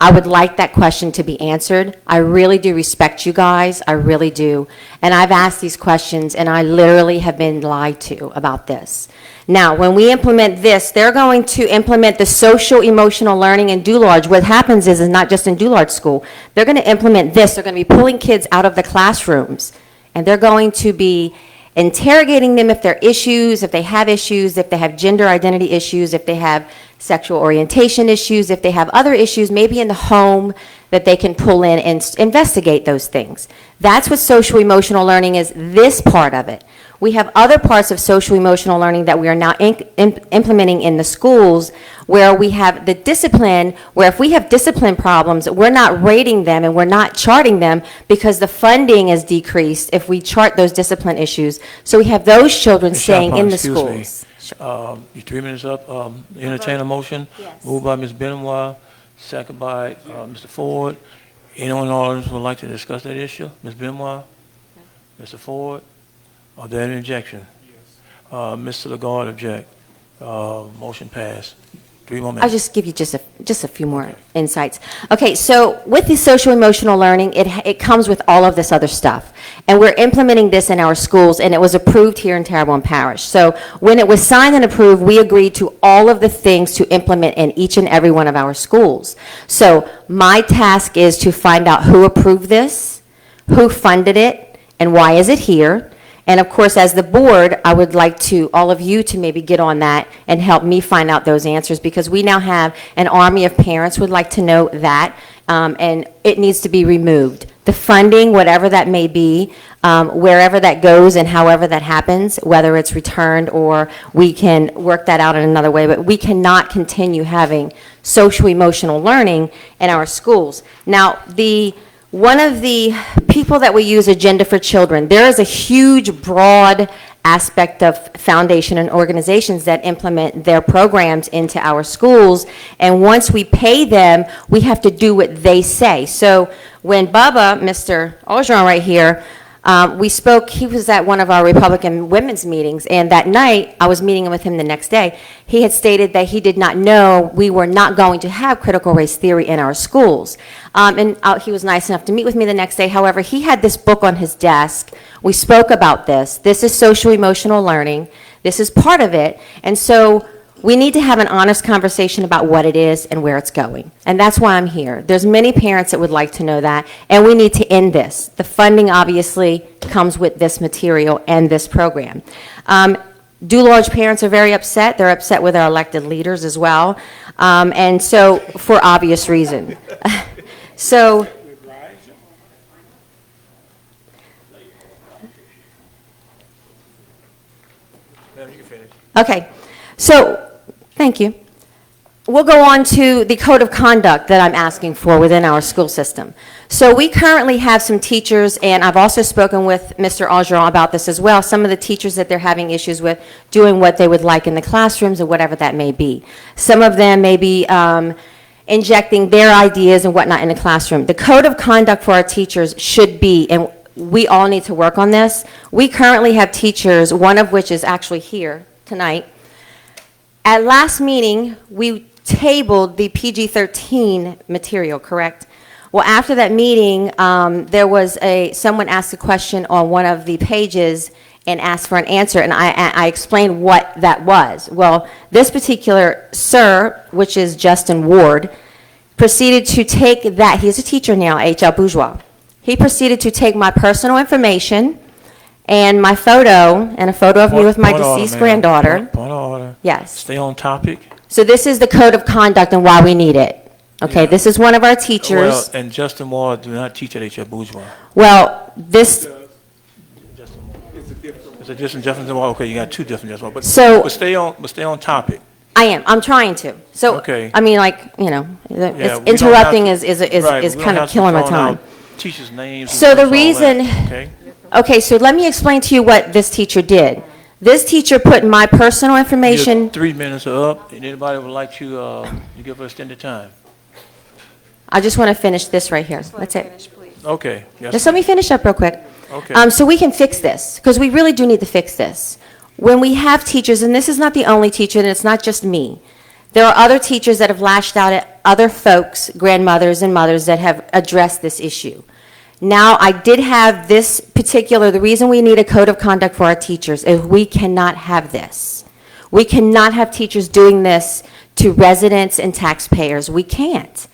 I would like that question to be answered. I really do respect you guys. I really do. And I've asked these questions, and I literally have been lied to about this. Now, when we implement this, they're going to implement the social emotional learning in Dularge. What happens is not just in Dularge School. They're going to implement this. They're going to be pulling kids out of the classrooms, and they're going to be interrogating them if there are issues, if they have gender identity issues, if they have sexual orientation issues, if they have other issues, maybe in the home, that they can pull in and investigate those things. That's what social emotional learning is, this part of it. We have other parts of social emotional learning that we are now implementing in the schools, where we have the discipline, where if we have discipline problems, we're not rating them and we're not charting them because the funding is decreased if we chart those discipline issues. So we have those children Ms. staying in the Champagne, schools. Your 3 minutes up. Entertain a motion. Yes. Moved by Ms. Benoit, second by Mr. Ford. Anyone in the audience would like to discuss that issue? Ms. Benoit? Mr. Ford? Are there any objection? Yes. Mr. Lagarde object. Motion passed. 3 more minutes. I'll just give you just a few more insights. Okay, so with the social emotional learning, it comes with all of this other stuff. And we're implementing this in our schools, and it was approved here in Terrebonne Parish. So when it was signed and approved, we agreed to all of the things to implement in each and every one of our schools. So my task is to find out who approved this, who funded it, and why is it here. And of course, as the board, I would like to, all of you to maybe get on that and help me find out those answers, because we now have an army of parents who would like to know that, and it needs to be removed. The funding, whatever that may be, wherever that goes and however that happens, whether it's returned or we can work that out in another way, but we cannot continue having social emotional learning in our schools. Now, one of the people that we use, Agenda for Children, there is a huge, broad aspect of foundation and organizations that implement their programs into our schools, and once we pay them, we have to do what they say. So when Bubba, Mr. Orgeron right here, we spoke, he was at one of our Republican women's meetings, and that night, I was meeting with him the next day, he had stated that he did not know we were not going to have critical race theory in our schools. And he was nice enough to meet with me the next day. However, he had this book on his desk. We spoke about this. This is social emotional learning. This is part of it. And so we need to have an honest conversation about what it is and where it's going. And that's why I'm here. There's many parents that would like to know that, and we need to end this. The funding obviously comes with this material and this program. Dularge parents are very upset. They're upset with our elected leaders as well. And so, for obvious reason. So, okay. So, thank you. We'll go on to the code of conduct that I'm asking for within our school system. So we currently have some teachers, and I've also spoken with Mr. Augeron about this as well, some of the teachers that they're having issues with doing what they would like in the classrooms or whatever that may be. Some of them may be injecting their ideas and whatnot in the classroom. The code of conduct for our teachers should be, and we all need to work on this. We currently have teachers, one of which is actually here tonight. At last meeting, we tabled the PG-13 material, correct? Well, after that meeting, there was someone asked a question on one of the pages and asked for an answer, and I explained what that was. Well, this particular sir, which is Justin Ward, proceeded to take that, he's a teacher now, H.L. Bourgeois. He proceeded to take my personal information and my photo, and a photo of me with my deceased granddaughter. Point of order. Yes. Stay on topic. So this is the code of conduct and why we need it. Okay, this is one of our teachers. Well, and Justin Ward do not teach at H.L. Bourgeois. Well, this, It's a different Justin Ward. Okay, you got two different Justin Ward. But, So- but stay on topic. I am, I'm trying to. So, Okay. I mean, like, you know, Yeah, we don't have interrupting to- is right, we don't kind have of to killing my call time. out Teachers' names. So and the all that, reason, Okay. okay, so let me explain to you what this teacher did. This teacher put my personal information. Your 3 minutes are up, and anybody would like to give us extended time? I just want to finish this right here. That's it. Okay. Yes, Just let me finish up real quick. Okay. So we can fix this, because we really do need to fix this. When we have teachers, and this is not the only teacher, and it's not just me, there are other teachers that have lashed out at other folks, grandmothers and mothers, that have addressed this issue. Now, I did have this particular, the reason we need a code of conduct for our teachers is we cannot have this. We cannot have teachers doing this to residents and taxpayers. We can't.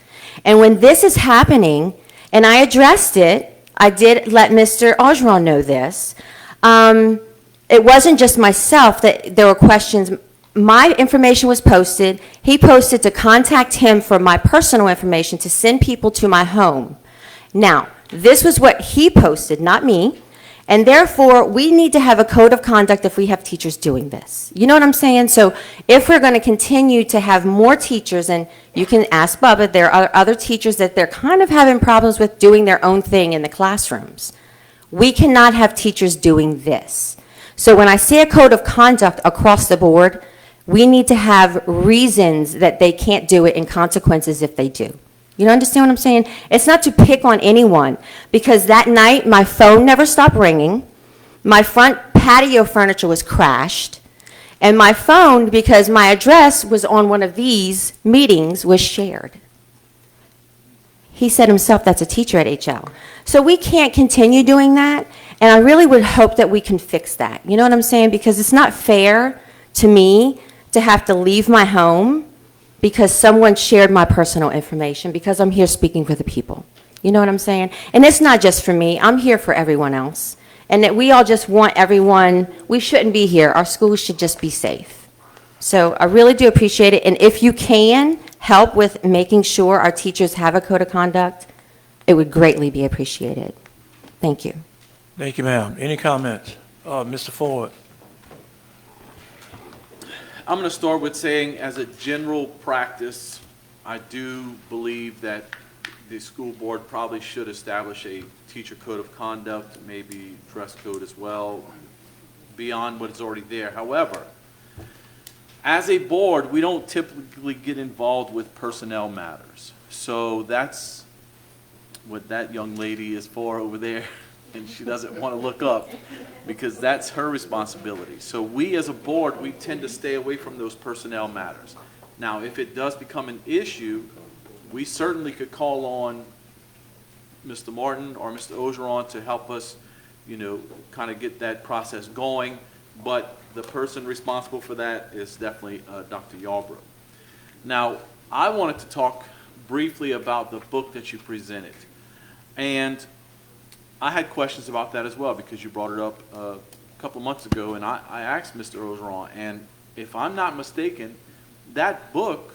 And when this is happening, and I addressed it, I did let Mr. Augeron know this. It wasn't just myself that there were questions. My information was posted. He posted to contact him for my personal information to send people to my home. Now, this was what he posted, not me. And therefore, we need to have a code of conduct if we have teachers doing this. You know what I'm saying? So if we're going to continue to have more teachers, and you can ask Bubba, there are other teachers that they're kind of having problems with doing their own thing in the classrooms. We cannot have teachers doing this. So when I say a code of conduct across the board, we need to have reasons that they can't do it and consequences if they do. You don't understand what I'm saying? It's not to pick on anyone, because that night my phone never stopped ringing, my front patio furniture was crashed, and my phone, because my address was on one of these meetings, was shared. He said himself that's a teacher at HL. So we can't continue doing that, and I really would hope that we can fix that. You know what I'm saying? Because it's not fair to me to have to leave my home because someone shared my personal information, because I'm here speaking for the people. You know what I'm saying? And it's not just for me. I'm here for everyone else. And that we all just want everyone, we shouldn't be here. Our schools should just be safe. So I really do appreciate it. And if you can help with making sure our teachers have a code of conduct, it would greatly be appreciated. Thank you. Thank you, ma'am. Any comments? Mr. Ford? I'm going to start with saying, as a general practice, I do believe that the school board probably should establish a teacher code of conduct, maybe dress code as well, beyond what is already there. However, as a board, we don't typically get involved with personnel matters. So that's what that young lady is for over there, and she doesn't want to look up, because that's her responsibility. So we as a board, we tend to stay away from those personnel matters. Now, if it does become an issue, we certainly could call on Mr. Martin or Mr. Augeron to help us, you know, kind of get that process going. But the person responsible for that is definitely Dr. Yarbrough. Now, I wanted to talk briefly about the book that you presented. And I had questions about that as well, because you brought it up a couple months ago, and I asked Mr. Augeron, and if I'm not mistaken, that book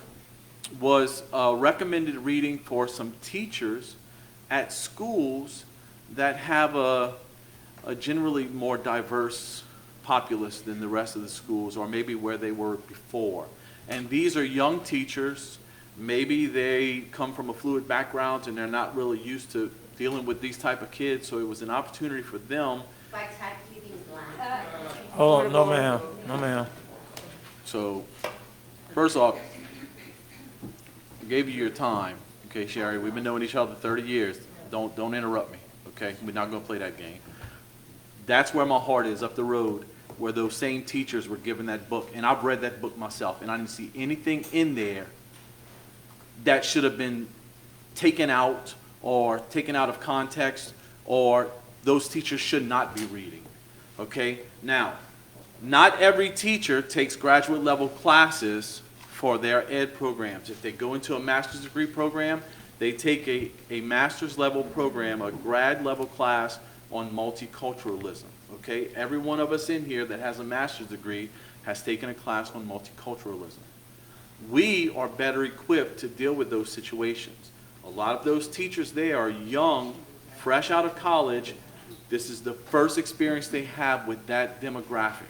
was a recommended reading for some teachers at schools that have a generally more diverse populace than the rest of the schools, or maybe where they were before. And these are young teachers. Maybe they come from a fluid background and they're not really used to dealing with these type of kids, so it was an opportunity for them. Hold on, no ma'am, no ma'am. So, first off, I gave you your time, okay, Sherry? We've been knowing each other 30 years. Don't interrupt me, okay? We're not going to play that game. That's where my heart is, up the road, where those same teachers were given that book. And I've read that book myself, and I didn't see anything in there that should have been taken out or taken out of context, or those teachers should not be reading, okay? Now, not every teacher takes graduate level classes for their ed programs. If they go into a master's degree program, they take a master's level program, a grad level class on multiculturalism, okay? Every one of us in here that has a master's degree has taken a class on multiculturalism. We are better equipped to deal with those situations. A lot of those teachers there are young, fresh out of college. This is the first experience they have with that demographic,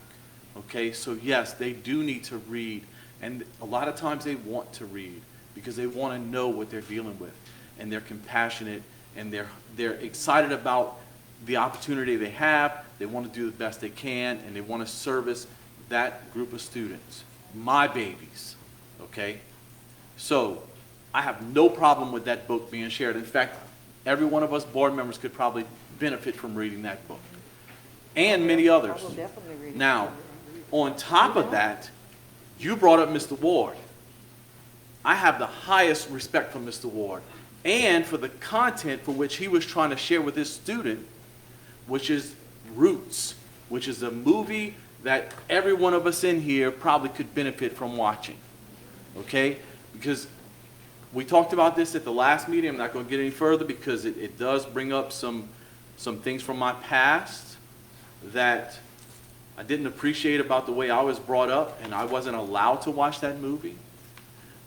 okay? So yes, they do need to read, and a lot of times they want to read because they want to know what they're dealing with, and they're compassionate, and they're excited about the opportunity they have. They want to do the best they can, and they want to service that group of students, my babies, okay? So I have no problem with that book being shared. In fact, every one of us board members could probably benefit from reading that book, and many others. Now, on top of that, you brought up Mr. Ward. I have the highest respect for Mr. Ward and for the content for which he was trying to share with his student, which is Roots, which is a movie that every one of us in here probably could benefit from watching, okay? Because we talked about this at the last meeting. I'm not going to get any further because it does bring up some things from my past that I didn't appreciate about the way I was brought up, and I wasn't allowed to watch that movie.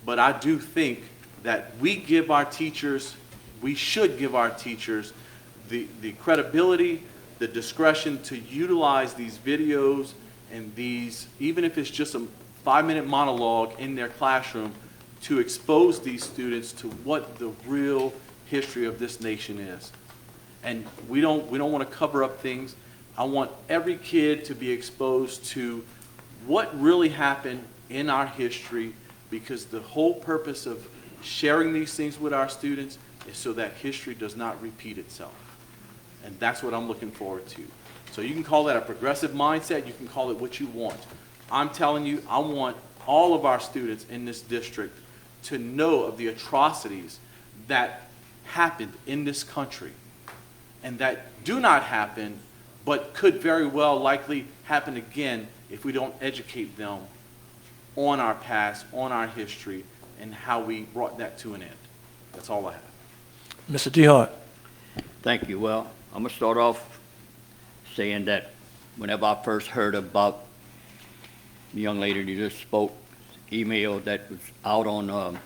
But I do think that we should give our teachers the credibility, the discretion to utilize these videos and these, even if it's just a 5-minute monologue in their classroom, to expose these students to what the real history of this nation is. And we don't want to cover up things. I want every kid to be exposed to what really happened in our history, because the whole purpose of sharing these things with our students is so that history does not repeat itself. And that's what I'm looking forward to. So you can call that a progressive mindset. You can call it what you want. I'm telling you, I want all of our students in this district to know of the atrocities that happened in this country and that do not happen, but could very well likely happen again if we don't educate them on our past, on our history, and how we brought that to an end. That's all I have. Mr. DeHart. Thank you. Well, I'm going to start off saying that whenever I first heard about the young lady who just spoke, email that was out on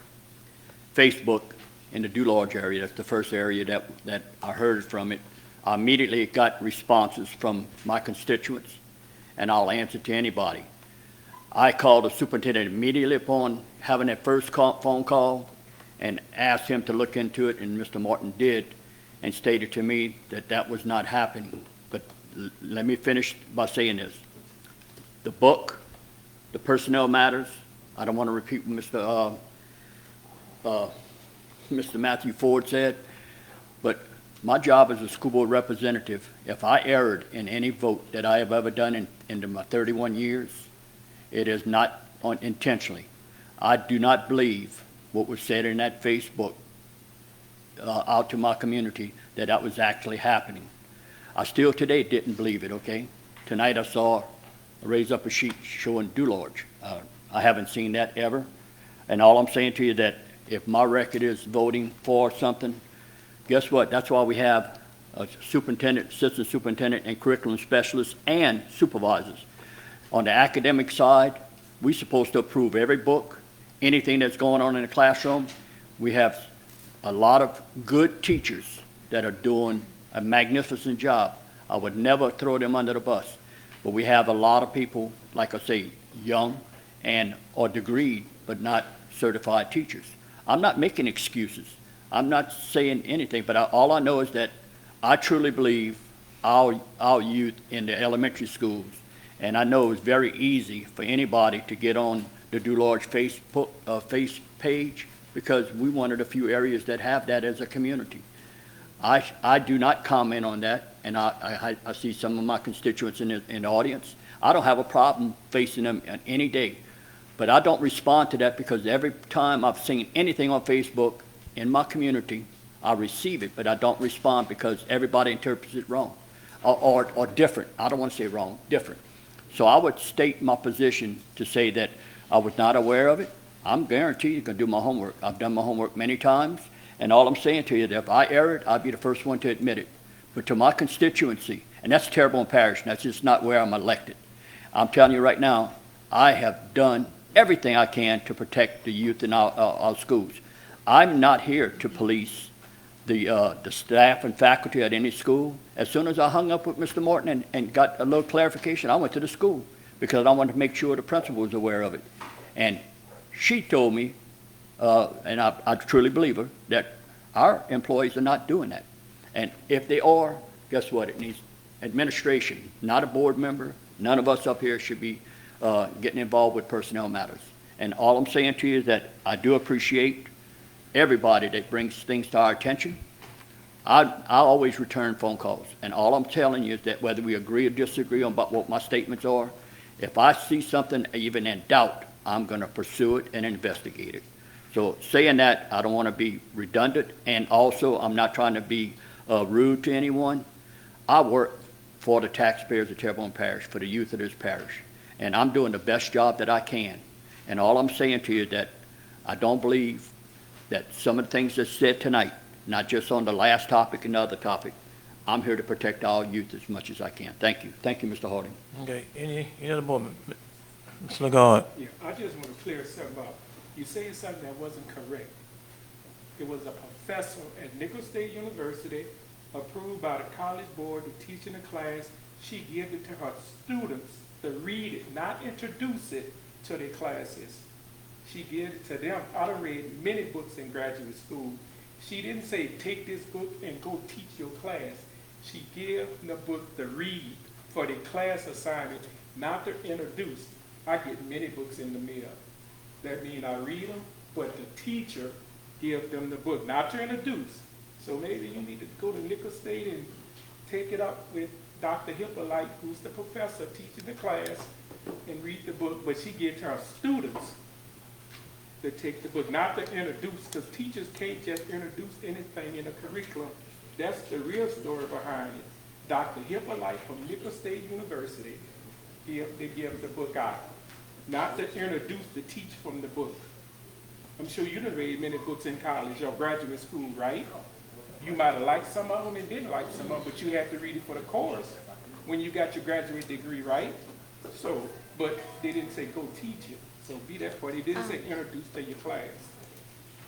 Facebook in the Dularge area, that's the first area that I heard from it, I immediately got responses from my constituents, and I'll answer to anybody. I called the superintendent immediately upon having that first phone call and asked him to look into it, and Mr. Martin did, and stated to me that that was not happening. But let me finish by saying this. The book, the personnel matters, I don't want to repeat what Mr. Matthew Ford said, but my job as a school board representative, if I erred in any vote that I have ever done in my 31 years, it is not intentionally. I do not believe what was said in that Facebook out to my community that was actually happening. I still today didn't believe it, okay? Tonight I saw raise up a sheet showing Dularge. I haven't seen that ever. And all I'm saying to you that if my record is voting for something, guess what? That's why we have a superintendent, assistant superintendent, and curriculum specialists and supervisors. On the academic side, we're supposed to approve every book, anything that's going on in the classroom. We have a lot of good teachers that are doing a magnificent job. I would never throw them under the bus. But we have a lot of people, like I say, young and or degreed, but not certified teachers. I'm not making excuses. I'm not saying anything, but all I know is that I truly believe our youth in the elementary schools, and I know it's very easy for anybody to get on the Dularge Facebook face page, because we're one of the few areas that have that as a community. I do not comment on that, and I see some of my constituents in the audience. I don't have a problem facing them any day, but I don't respond to that because every time I've seen anything on Facebook in my community, I receive it, but I don't respond because everybody interprets it wrong or different. I don't want to say wrong, different. So I would state my position to say that I was not aware of it. I'm guaranteed you can do my homework. I've done my homework many times, and all I'm saying to you is that if I erred, I'd be the first one to admit it. But to my constituency, and that's Terrebonne Parish, and that's just not where I'm elected. I'm telling you right now, I have done everything I can to protect the youth in our schools. I'm not here to police the staff and faculty at any school. As soon as I hung up with Mr. Morton and got a little clarification, I went to the school because I wanted to make sure the principal was aware of it. And she told me, and I truly believe her, that our employees are not doing that. And if they are, guess what? It needs administration, not a board member. None of us up here should be getting involved with personnel matters. And all I'm saying to you is that I do appreciate everybody that brings things to our attention. I always return phone calls, and all I'm telling you is that whether we agree or disagree on about what my statements are, if I see something even in doubt, I'm going to pursue it and investigate it. So saying that, I don't want to be redundant, and also I'm not trying to be rude to anyone. I work for the taxpayers of Terrebonne Parish, for the youth of this parish, and I'm doing the best job that I can. And all I'm saying to you is that I don't believe that some of the things that's said tonight, not just on the last topic and the other topic, I'm here to protect all youth as much as I can. Thank you. Thank you, Mr. Harding. Okay, any other board member? Mr. Lagarde? Yeah, I just want to clear something up. You said something that wasn't correct. It was a professor at Nicholls State University, approved by the college board to teach in a class. She gave it to her students to read it, not introduce it to their classes. She gave it to them. I've read many books in graduate school. She didn't say, take this book and go teach your class. She gave the book to read for the class assignment, not to introduce. I get many books in the mail. That means I read them, but the teacher gives them the book, not to introduce. So maybe you need to go to Nicholls State and take it up with Dr. Hippolyte, who's the professor teaching the class, and read the book. But she gives her students to take the book, not to introduce, because teachers can't just introduce anything in a curriculum. That's the real story behind it. Dr. Hippolyte from Nicholls State University give the book out, not to introduce, to teach from the book. I'm sure you done read many books in college or graduate school, right? You might have liked some of them and didn't like some of them, but you had to read it for the course when you got your graduate degree, right? So, but they didn't say go teach it. So be that for. They didn't say introduce to your class.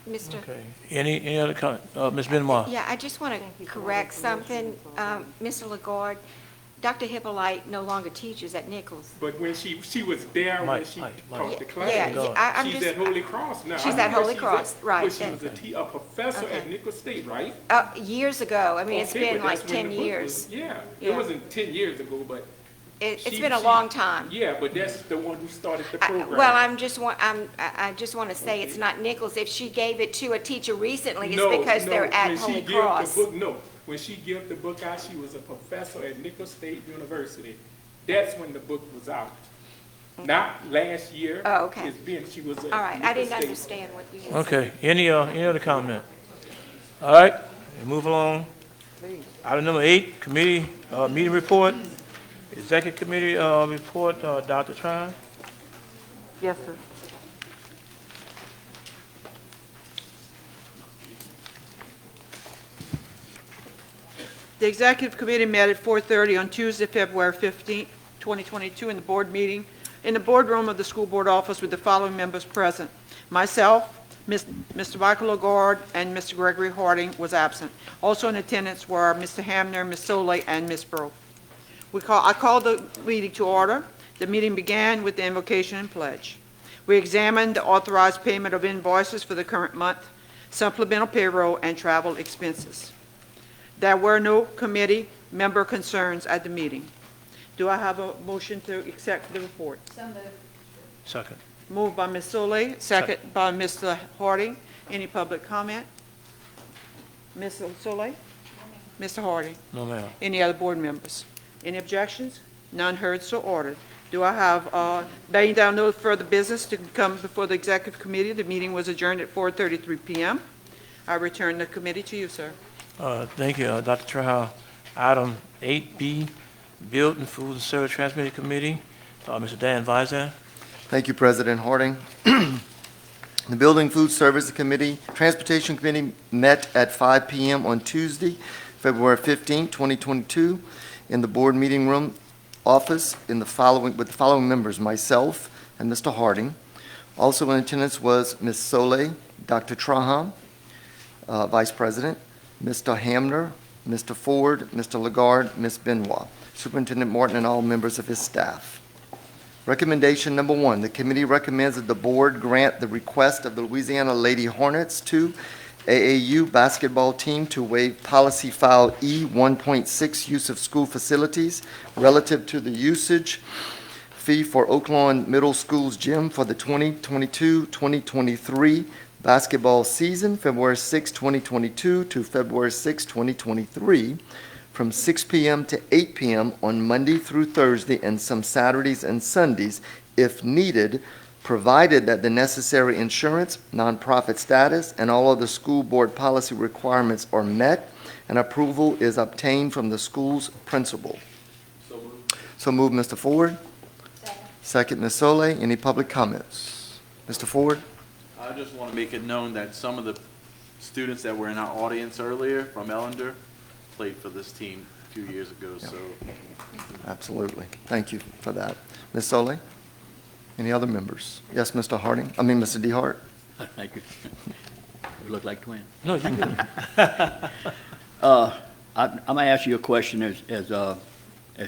Mr. Okay, any other comment? Ms. Benoit? Yeah, I just want to correct something. Mr. Lagarde, Dr. Hippolyte no longer teaches at Nicholls. But when she was there when she taught the class, I'm she's just, at Holy Cross now. She's at Holy Cross, right. But she was a professor at Nicholls State, right? Years ago. I mean, it's Okay, been but that's like when 10 the book years. was- Yeah, Yeah. it wasn't 10 years ago, but. It's been a long time. Yeah, but that's the one who started the program. Well, I just want to say it's not Nicholls. If she gave it to a teacher recently, it's because they're at Holy Cross. When she gave the book out, she was a professor at Nicholls State University. That's when the book was out. Not last year. Oh, okay. She was at All right, I didn't Nicholls State. understand what you said. Okay, any other comment? All right, we move along. Item number 8, committee meeting report. Executive committee report, Dr. Trine. Yes, sir. The executive committee met at 4:30 on Tuesday, February 15, 2022, in the board meeting in the boardroom of the school board office with the following members present. Myself, Mr. Michael Lagarde, and Mr. Gregory Harding was absent. Also in attendance were Mr. Hamner, Ms. Soley, and Ms. Broke. I called the meeting to order. The meeting began with the invocation and pledge. We examined the authorized payment of invoices for the current month, supplemental payroll, and travel expenses. There were no committee member concerns at the meeting. Do I have a motion to accept the report? So moved. Second. Moved by Ms. Soley, second by Mr. Harding. Any public comment? Ms. Soley? Mr. Harding? No, ma'am. Any other board members? Any objections? None heard, so ordered. Do I have, laying down no further business to come before the executive committee? The meeting was adjourned at 4:33 p.m. I return the committee to you, sir. Thank you, Dr. Trahal. Item 8B, Building, Food, and Service Transmitter Committee, Mr. Dan Vizan. Thank you, President Harding. The Building Food Service Committee, Transportation Committee met at 5 p.m. on Tuesday, February 15, 2022, in the board meeting room office with the following members, myself and Mr. Harding. Also in attendance was Ms. Soley, Dr. Trahan, Vice President, Mr. Hamner, Mr. Ford, Mr. Lagarde, Ms. Benoit, Superintendent Martin, and all members of his staff. Recommendation number 1, the committee recommends that the board grant the request of the Louisiana Lady Hornets to AAU basketball team to waive policy file E 1.6 use of school facilities relative to the usage fee for Oak Lawn Middle School's gym for the 2022-2023 Basketball season, February 6, 2022 to February 6, 2023, from 6 p.m. to 8 p.m. on Monday through Thursday and some Saturdays and Sundays, if needed, provided that the necessary insurance, nonprofit status, and all other school board policy requirements are met, and approval is obtained from the school's principal. So move, Mr. Ford. Second, Ms. Solé. Any public comments? Mr. Ford? I just want to make it known that some of the students that were in our audience earlier from Ellender played for this team a few years ago, so. Absolutely. Thank you for that. Ms. Solé? Any other members? Yes, Mr. Harding? I mean, Mr. DeHart? Thank you. You look like twins. No, you good. I'm going to ask you a question as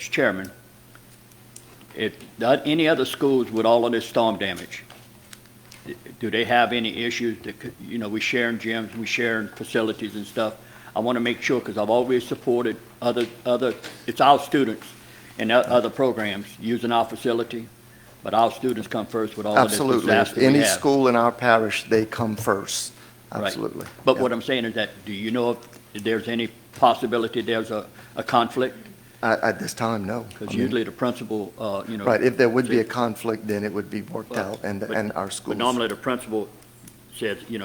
chairman. Any other schools with all of this storm damage, do they have any issues that, we sharing gyms, we sharing facilities and stuff? I want to make sure, because I've always supported it's our students and other programs using our facility, but our students come first with all of this disaster Absolutely. we Any have. school in our parish, they come first. Right. Absolutely. But Yeah. what I'm saying is that, do you know if there's any possibility there's a conflict? At this time, no. Because usually the principal, Right, if there would be a conflict, then it would be worked out, and our schools. But normally the principal says, he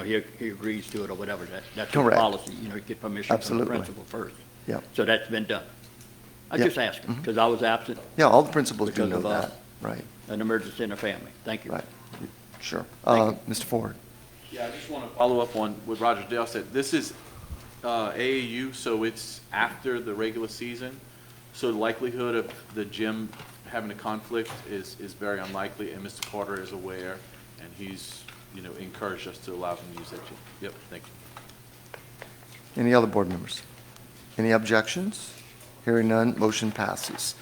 agrees to it or whatever, that's his Correct. policy, you get permission from the Absolutely. principal first. Yeah. So that's been done. I Yeah. just asking, because I was absent. Yeah, all the principals do because know of, that, right, An emergency in the family. Thank you. right. Sure. Thank Mr. Ford? Yeah, I just want to follow up on what Roger Dale said. This is AAU, so it's after the regular season. So the likelihood of the gym having a conflict is very unlikely, and Mr. Carter is aware, and he's, encouraged us to allow them to use that gym. Yep, thank you. Any other board members? Any objections? Hearing none, motion passes.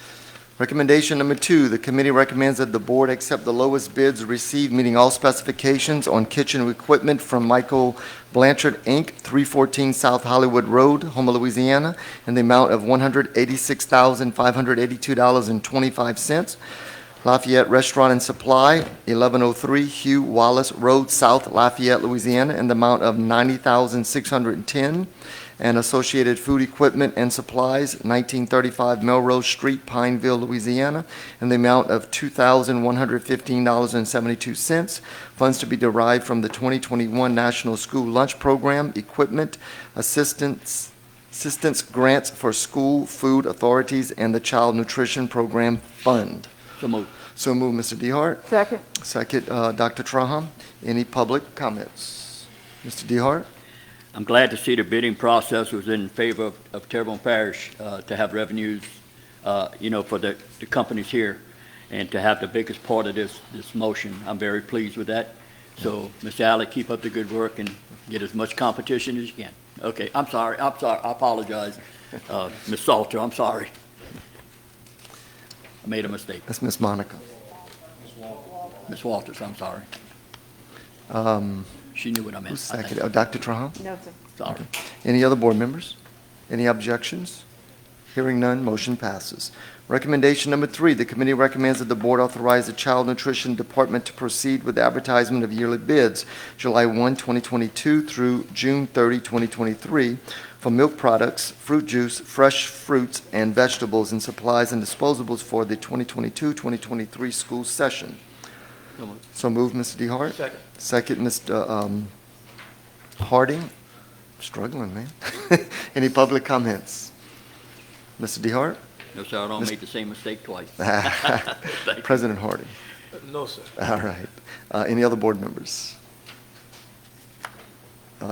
Recommendation number 2, the committee recommends that the board accept the lowest bids received meeting all specifications on kitchen equipment from Michael Blanchard, Inc., 314 South Hollywood Road, Houma, Louisiana, in the amount of $186,582.25. Lafayette Restaurant and Supply, 1103 Hugh Wallace Road, South Lafayette, Louisiana, in the amount of $90,610. And Associated Food Equipment and Supplies, 1935 Melrose Street, Pineville, Louisiana, in the amount of $2,115.72. Funds to be derived from the 2021 National School Lunch Program Equipment Assistance Grants for School Food Authorities and the Child Nutrition Program Fund. So moved. So moved, Mr. DeHart. Second. Second, Dr. Traham. Any public comments? Mr. DeHart? I'm glad to see the bidding process was in favor of Terrebonne Parish to have revenues, for the companies here, and to have the biggest part of this motion. I'm very pleased with that. So, Ms. Alley, keep up the good work and get as much competition as you can. Okay, I'm sorry, I apologize. Ms. Salter, I'm sorry. I made a mistake. That's Ms. Monica. Ms. Walters, I'm sorry. She knew what I meant. Who's second? Dr. Traham? No, sir. Sorry. Any other board members? Any objections? Hearing none, motion passes. Recommendation number 3, the committee recommends that the board authorize the Child Nutrition Department to proceed with the advertisement of yearly bids, July 1, 2022 through June 30, 2023, for milk products, fruit juice, fresh fruits and vegetables, and supplies and disposables for the 2022-2023 school session. So moved, Mr. DeHart. Second. Second, Mr. Harding. Struggling, man. Any public comments? Mr. DeHart? No, sir, I don't make the same mistake twice. Thank you. President Harding. No, sir. All right. Any other board members?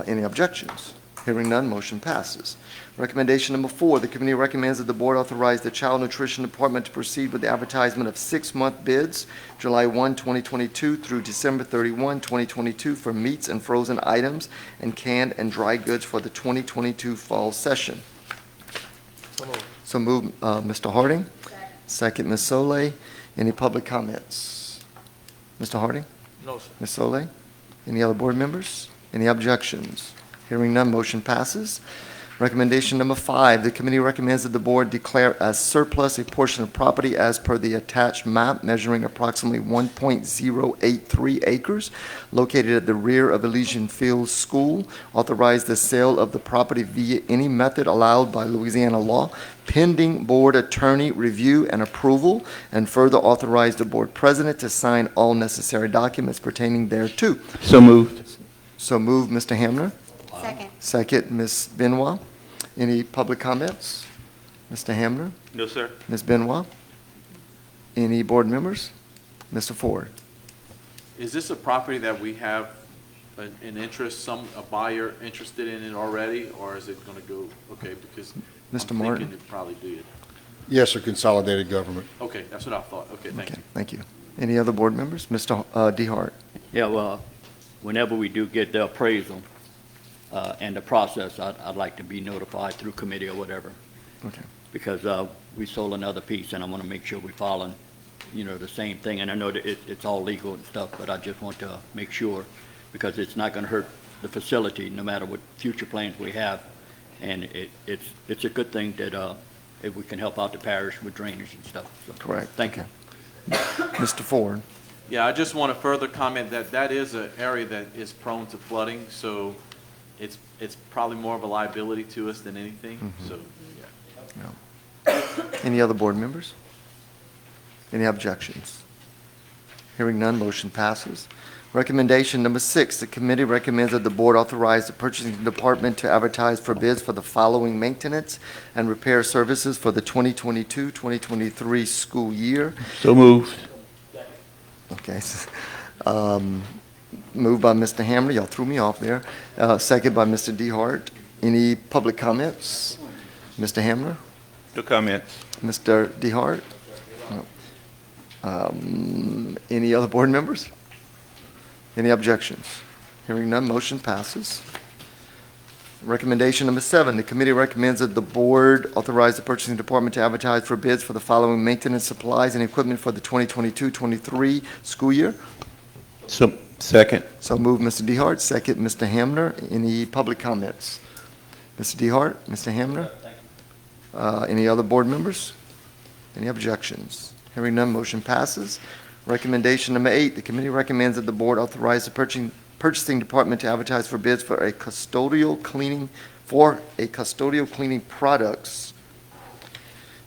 Any objections? Hearing none, motion passes. Recommendation number 4, the committee recommends that the board authorize the Child Nutrition Department to proceed with the advertisement of 6-month bids, July 1, 2022 through December 31, 2022 for meats and frozen items and canned and dry goods for the 2022 fall session. So moved, Mr. Harding. Second, Ms. Solé. Any public comments? Mr. Harding? No, sir. Ms. Solé? Any other board members? Any objections? Hearing none, motion passes. Recommendation number 5, the committee recommends that the board declare as surplus a portion of property as per the attached map measuring approximately 1.083 acres located at the rear of Elysian Fields School. Authorize the sale of the property via any method allowed by Louisiana law, pending board attorney review and approval, and further authorize the board president to sign all necessary documents pertaining thereto. So moved. So moved, Mr. Hamner. Second. Second, Ms. Benoit. Any public comments? Mr. Hamner? No, sir. Ms. Benoit? Any board members? Mr. Ford? Is this a property that we have an interest, a buyer interested in it already, or is it going to go, okay, because Mr. I'm Martin? thinking it probably did. Yes, sir, consolidated government. Okay, that's what I thought. Okay, thank you. Thank you. Any other board members? Mr. DeHart? Yeah, well, whenever we do get the appraisal and the process, I'd like to be notified through committee or whatever. Okay. Because we sold another piece, and I want to make sure we're following, the same thing. And I know that it's all legal and stuff, but I just want to make sure, because it's not going to hurt the facility, no matter what future plans we have. And it's a good thing that if we can help out the parish with drainage and stuff. So, Correct. thank you. Mr. Ford? Yeah, I just want to further comment that that is an area that is prone to flooding, so it's probably more of a liability to us than anything, so, yeah. No. Any other board members? Any objections? Hearing none, motion passes. Recommendation number 6, the committee recommends that the board authorize the purchasing department to advertise for bids for the following maintenance and repair services for the 2022-2023 school year. So moved. Okay. Moved by Mr. Hammer. Y'all threw me off there. Second by Mr. DeHart. Any public comments? Mr. Hammer? No comments. Mr. DeHart? No. Any other board members? Any objections? Hearing none, motion passes. Recommendation number 7, the committee recommends that the board authorize the purchasing department to advertise for bids for the following maintenance supplies and equipment for the 2022-23 school year. So, second. So move, Mr. DeHart. Second, Mr. Hamner. Any public comments? Mr. DeHart, Mr. Hamner? Any other board members? Any objections? Hearing none, motion passes. Recommendation number 8, the committee recommends that the board authorize the purchasing department to advertise for bids for a custodial cleaning products.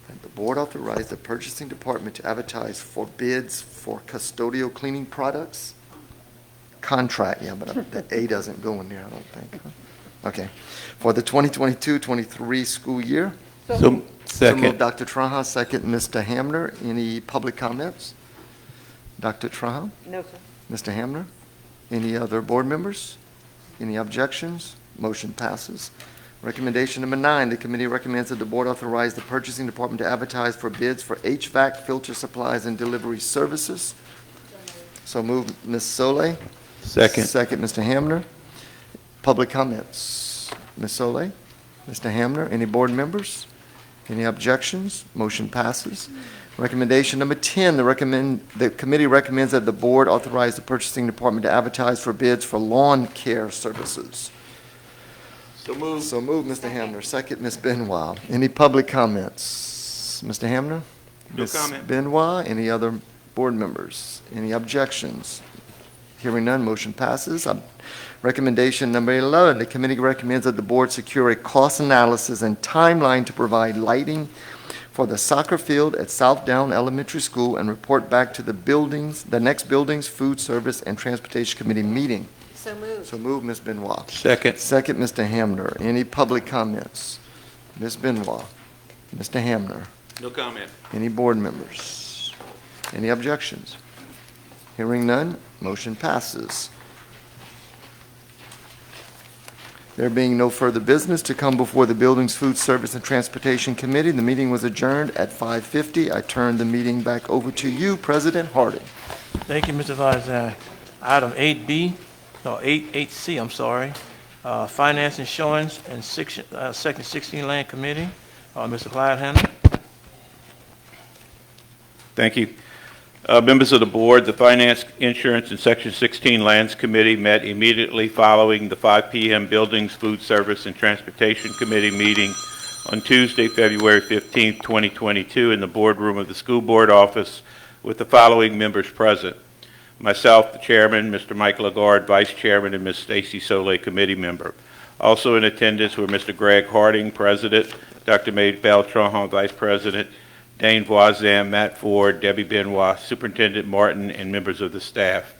And the board authorize the purchasing department to advertise for bids for custodial cleaning products. Contract, yeah, but the A doesn't go in there, I don't think. Okay. For the 2022-23 school year. So, second. So moved, Dr. Traha, second, Mr. Hamner. Any public comments? Dr. Traha? No, sir. Mr. Hamner? Any other board members? Any objections? Motion passes. Recommendation number 9, the committee recommends that the board authorize the purchasing department to advertise for bids for HVAC filter supplies and delivery services. So moved, Ms. Solé. Second. Second, Mr. Hamner. Public comments. Ms. Solé? Mr. Hamner? Any board members? Any objections? Motion passes. Recommendation number 10, the committee recommends that the board authorize the purchasing department to advertise for bids for lawn care services. So moved. So moved, Mr. Hamner. Second, Ms. Benoit. Any public comments? Mr. Hamner? No Ms. comment. Benoit, any other board members? Any objections? Hearing none, motion passes. Recommendation number 11, the committee recommends that the board secure a cost analysis and timeline to provide lighting for the soccer field at South Down Elementary School and report back to the next buildings, food service, and transportation committee meeting. So moved. So move, Ms. Benoit. Second. Second, Mr. Hamner. Any public comments? Ms. Benoit. Mr. Hamner. No comment. Any board members? Any objections? Hearing none, motion passes. There being no further business to come before the Buildings, Food Service, and Transportation Committee, the meeting was adjourned at 5:50. I turn the meeting back over to you, President Harding. Thank you, Mr. Vice. Item 8C, I'm sorry. Finance, Insurance, and Section 16 Land Committee. Mr. Clyde Hanna. Thank you. Members of the board, the Finance, Insurance, and Section 16 Lands Committee met immediately following the 5 p.m. Buildings, Food Service, and Transportation Committee meeting on Tuesday, February 15, 2022, in the boardroom of the school board office with the following members present. Myself, the chairman, Mr. Mike Lagarde, vice chairman, and Ms. Stacy Soleil, committee member. Also in attendance were Mr. Greg Harding, president, Dr. Maid Beltran, vice president, Dane Voisin, Matt Ford, Debbie Benoit, Superintendent Martin, and members of the staff.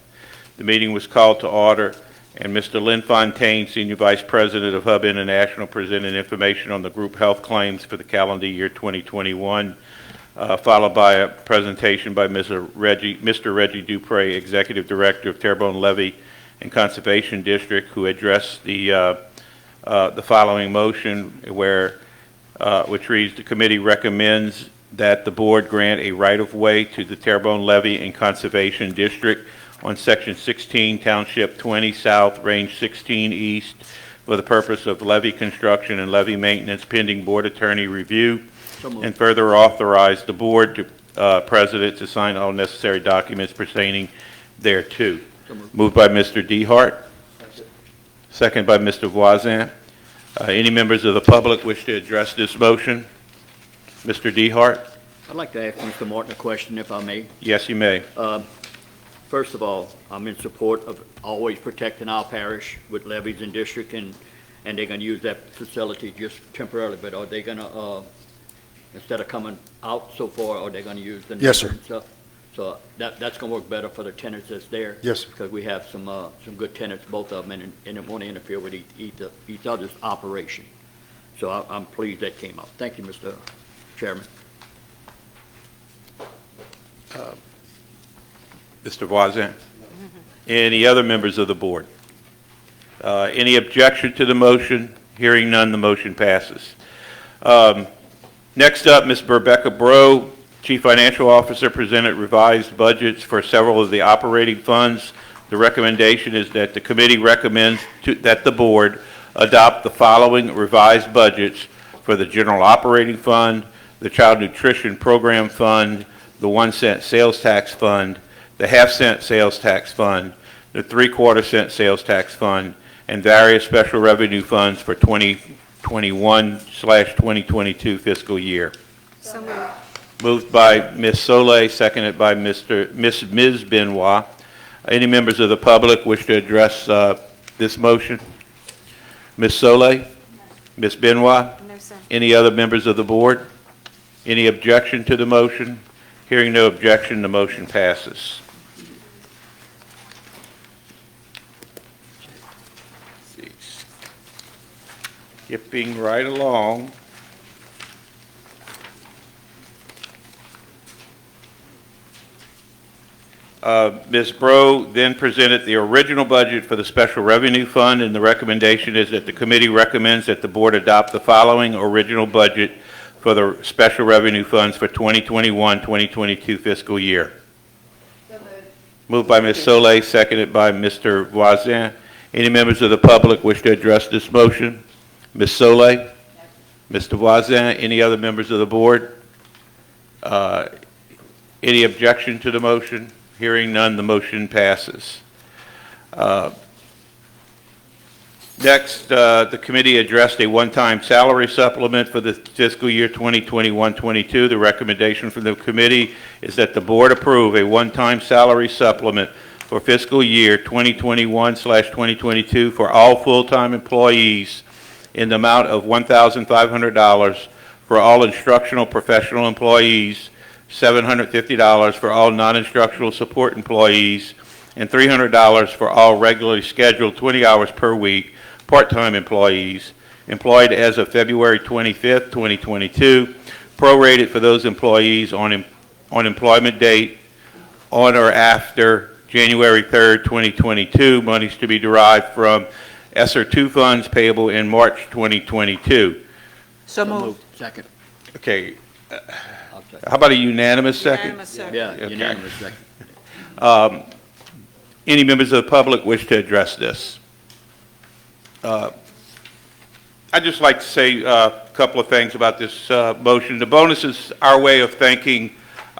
The meeting was called to order, and Mr. Lynn Fontaine, Senior Vice President of Hub International, presented information on the group health claims for the calendar year 2021, followed by a presentation by Mr. Reggie Dupre, Executive Director of Terrebonne Levee and Conservation District, who addressed the following motion, which reads, the committee recommends that the board grant a right-of-way to the Terrebonne Levee and Conservation District on Section 16, Township 20 South, Range 16 East, for the purpose of levee construction and levee maintenance pending board attorney review, and further authorize the board president to sign all necessary documents pertaining thereto. Moved by Mr. Dehart. Second by Mr. Voisin. Any members of the public wish to address this motion? Mr. Dehart? I'd like to ask Mr. Martin a question, if I may. Yes, you may. First of all, I'm in support of always protecting our parish with levies and district, and they're going to use that facility just temporarily, but are they going to, instead of coming out so far, are they going to use the Yes, sir. and stuff? So that's going to work better for the tenants that's there? Yes, sir. Because we have some good tenants, both of them, and it won't interfere with each other's operation. So I'm pleased that came out. Thank you, Mr. Chairman. Mr. Voisin? Any other members of the board? Any objection to the motion? Hearing none, the motion passes. Next up, Ms. Rebecca Bro, Chief Financial Officer, presented revised budgets for several of the operating funds. The recommendation is that the committee recommends that the board adopt the following revised budgets for the General Operating Fund, the Child Nutrition Program Fund, the 1-cent sales tax fund, the half-cent sales tax fund, the 3/4 cent sales tax fund, and various special revenue funds for 2021/2022 fiscal year. So moved. Moved by Ms. Soleil, seconded by Ms. Benoit. Any members of the public wish to address this motion? Ms. Soleil? Ms. Benoit? No, sir. Any other members of the board? Any objection to the motion? Hearing no objection, the motion passes. Skipping right along. Ms. Bro then presented the original budget for the Special Revenue Fund, and the recommendation is that the committee recommends that the board adopt the following original budget for the Special Revenue Funds for 2021-2022 fiscal year. Moved by Ms. Soleil, seconded by Mr. Voisin. Any members of the public wish to address this motion? Ms. Soleil? Mr. Voisin? Any other members of the board? Any objection to the motion? Hearing none, the motion passes. Next, the committee addressed a one-time salary supplement for the fiscal year 2021-22. The recommendation from the committee is that the board approve a one-time salary supplement for fiscal year 2021/2022 for all full-time employees in the amount of $1,500 for all instructional professional employees, $750 for all non-instructional support employees, and $300 for all regularly scheduled 20 hours per week part-time employees employed as of February 25th, 2022, prorated for those employees on employment date on or after January 3rd, 2022, monies to be derived from ESSER 2 funds payable in March 2022. So moved. Second. Okay. How about a unanimous second? Unanimous second. Yeah, Okay. unanimous second. Any members of the public wish to address this? I'd just like to say a couple of things about this motion. The bonus is our way of thanking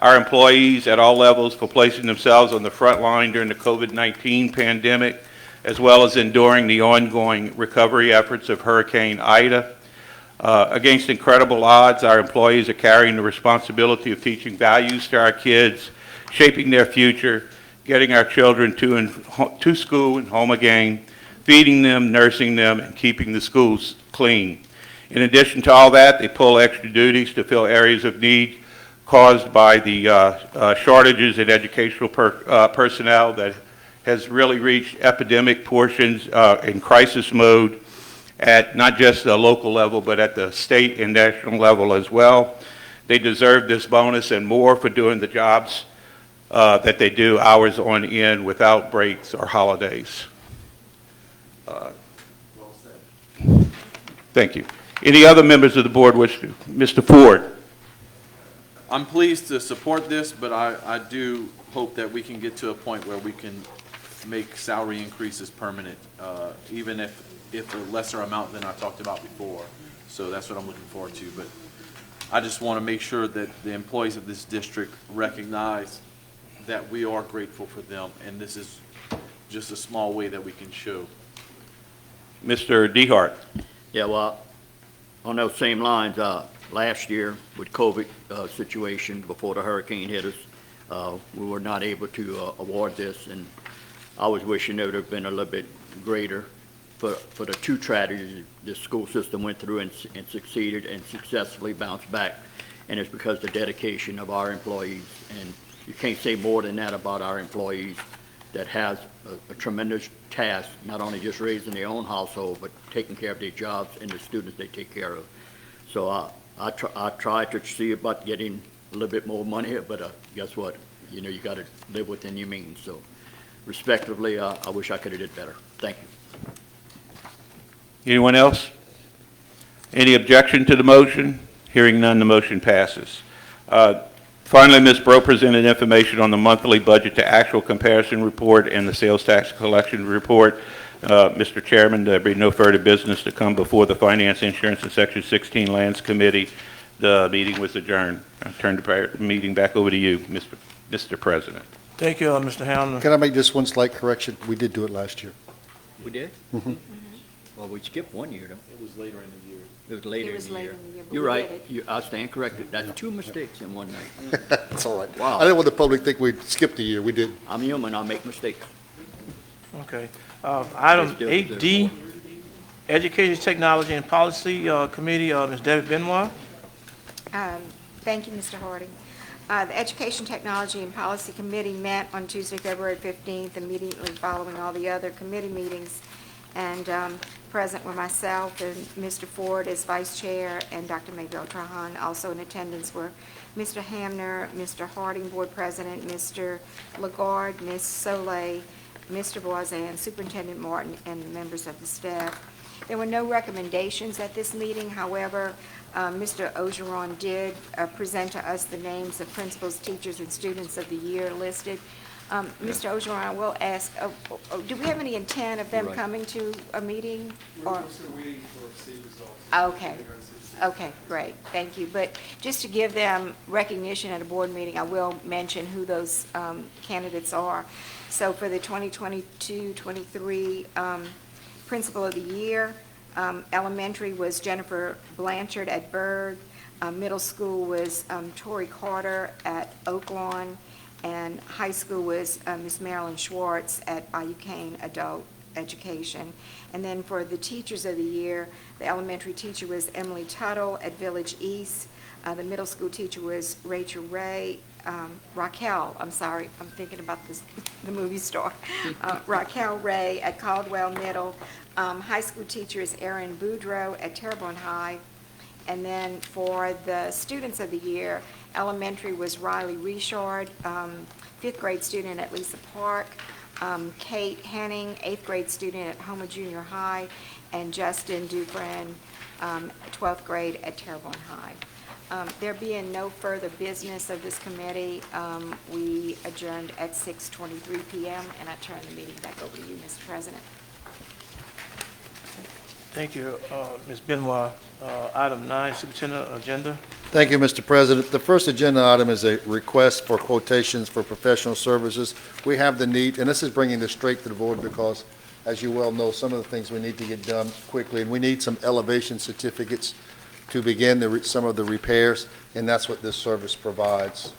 our employees at all levels for placing themselves on the front line during the COVID-19 pandemic, as well as enduring the ongoing recovery efforts of Hurricane Ida. Against incredible odds, our employees are carrying the responsibility of teaching values to our kids, shaping their future, getting our children to school and home again, feeding them, nursing them, and keeping the schools clean. In addition to all that, they pull extra duties to fill areas of need caused by the shortages in educational personnel that has really reached epidemic portions in crisis mode at not just the local level, but at the state and national level as well. They deserve this bonus and more for doing the jobs that they do hours on end without breaks or holidays. Thank you. Any other members of the board wish to? Mr. Ford. I'm pleased to support this, but I do hope that we can get to a point where we can make salary increases permanent, even if a lesser amount than I talked about before. So that's what I'm looking forward to. But I just want to make sure that the employees of this district recognize that we are grateful for them, and this is just a small way that we can show. Mr. DeHart. Yeah, well, on those same lines, last year with COVID situation before the hurricane hit us, we were not able to award this, and I was wishing it would have been a little bit greater for the two tragedies the school system went through and succeeded and successfully bounced back. And it's because of the dedication of our employees. And you can't say more than that about our employees that has a tremendous task, not only just raising their own household, but taking care of their jobs and the students they take care of. So I try to see about getting a little bit more money here, but guess what? You know, you got to live within your means. So respectively, I wish I could have did better. Thank you. Anyone else? Any objection to the motion? Hearing none, the motion passes. Finally, Ms. Bro presented information on the monthly budget to actual comparison report and the sales tax collection report. Mr. Chairman, there be no further business to come before the Finance, Insurance, and Section 16 Lands Committee. The meeting was adjourned. I turn the meeting back over to you, Mr. President. Thank you, Mr. Hamlin. Can I make just one slight correction? We did do it last year. We did? Mhm. Well, we skipped one year, though. It was later in the year. It was later It was in the later year. in the year, but You're we right. did it. I stand corrected. That's two mistakes in one night. That's all right. Wow. I didn't want the public to think we skipped a year. We didn't. I'm human. I make mistakes. Okay. Item Let's do it. 8D, Education, Technology, and Policy Committee, Ms. Debbie Benoit. Thank you, Mr. Harding. The Education, Technology, and Policy Committee met on Tuesday, February 15th, immediately following all the other committee meetings. And present were myself and Mr. Ford as vice chair, and Dr. Maybelle Trahan. Also in attendance were Mr. Hamner, Mr. Harding, board president, Mr. Lagarde, Ms. Soleil, Mr. Voisin, Superintendent Martin, and members of the staff. There were no recommendations at this meeting. However, Mr. Ogeron did present to us the names of principals, teachers, and students of the year listed. Mr. Ogeron, I will ask, do we have any intent of them coming to a meeting? Or? Okay. Okay, great. Thank you. But just to give them recognition at a board meeting, I will mention who those candidates are. So for the 2022-23 Principal of the Year, elementary was Jennifer Blanchard at Berg. Middle school was Tori Carter at Oaklawn. And high school was Ms. Marilyn Schwartz at Bayou Cane Adult Education. And then for the teachers of the year, the elementary teacher was Emily Tuttle at Village East. The middle school teacher was Rachael Ray, Raquel, I'm sorry, I'm thinking about the movie star. Raquel Ray at Caldwell Middle. High school teacher is Erin Boudreau at Terrebonne High. And then for the students of the year, elementary was Riley Richard, 5th grade student at Lisa Park, Kate Henning, 8th grade student at Houma Junior High, and Justin Dufresne, 12th grade at Terrebonne High. There being no further business of this committee, we adjourned at 6:23 p.m., and I turn the meeting back over to you, Mr. President. Thank you, Ms. Benoit. Item 9, Superintendent Agenda. Thank you, Mr. President. The first agenda item is a request for quotations for professional services. We have the need, and this is bringing this straight to the board because, as you well know, some of the things we need to get done quickly, and we need some elevation certificates to begin some of the repairs, and that's what this service provides.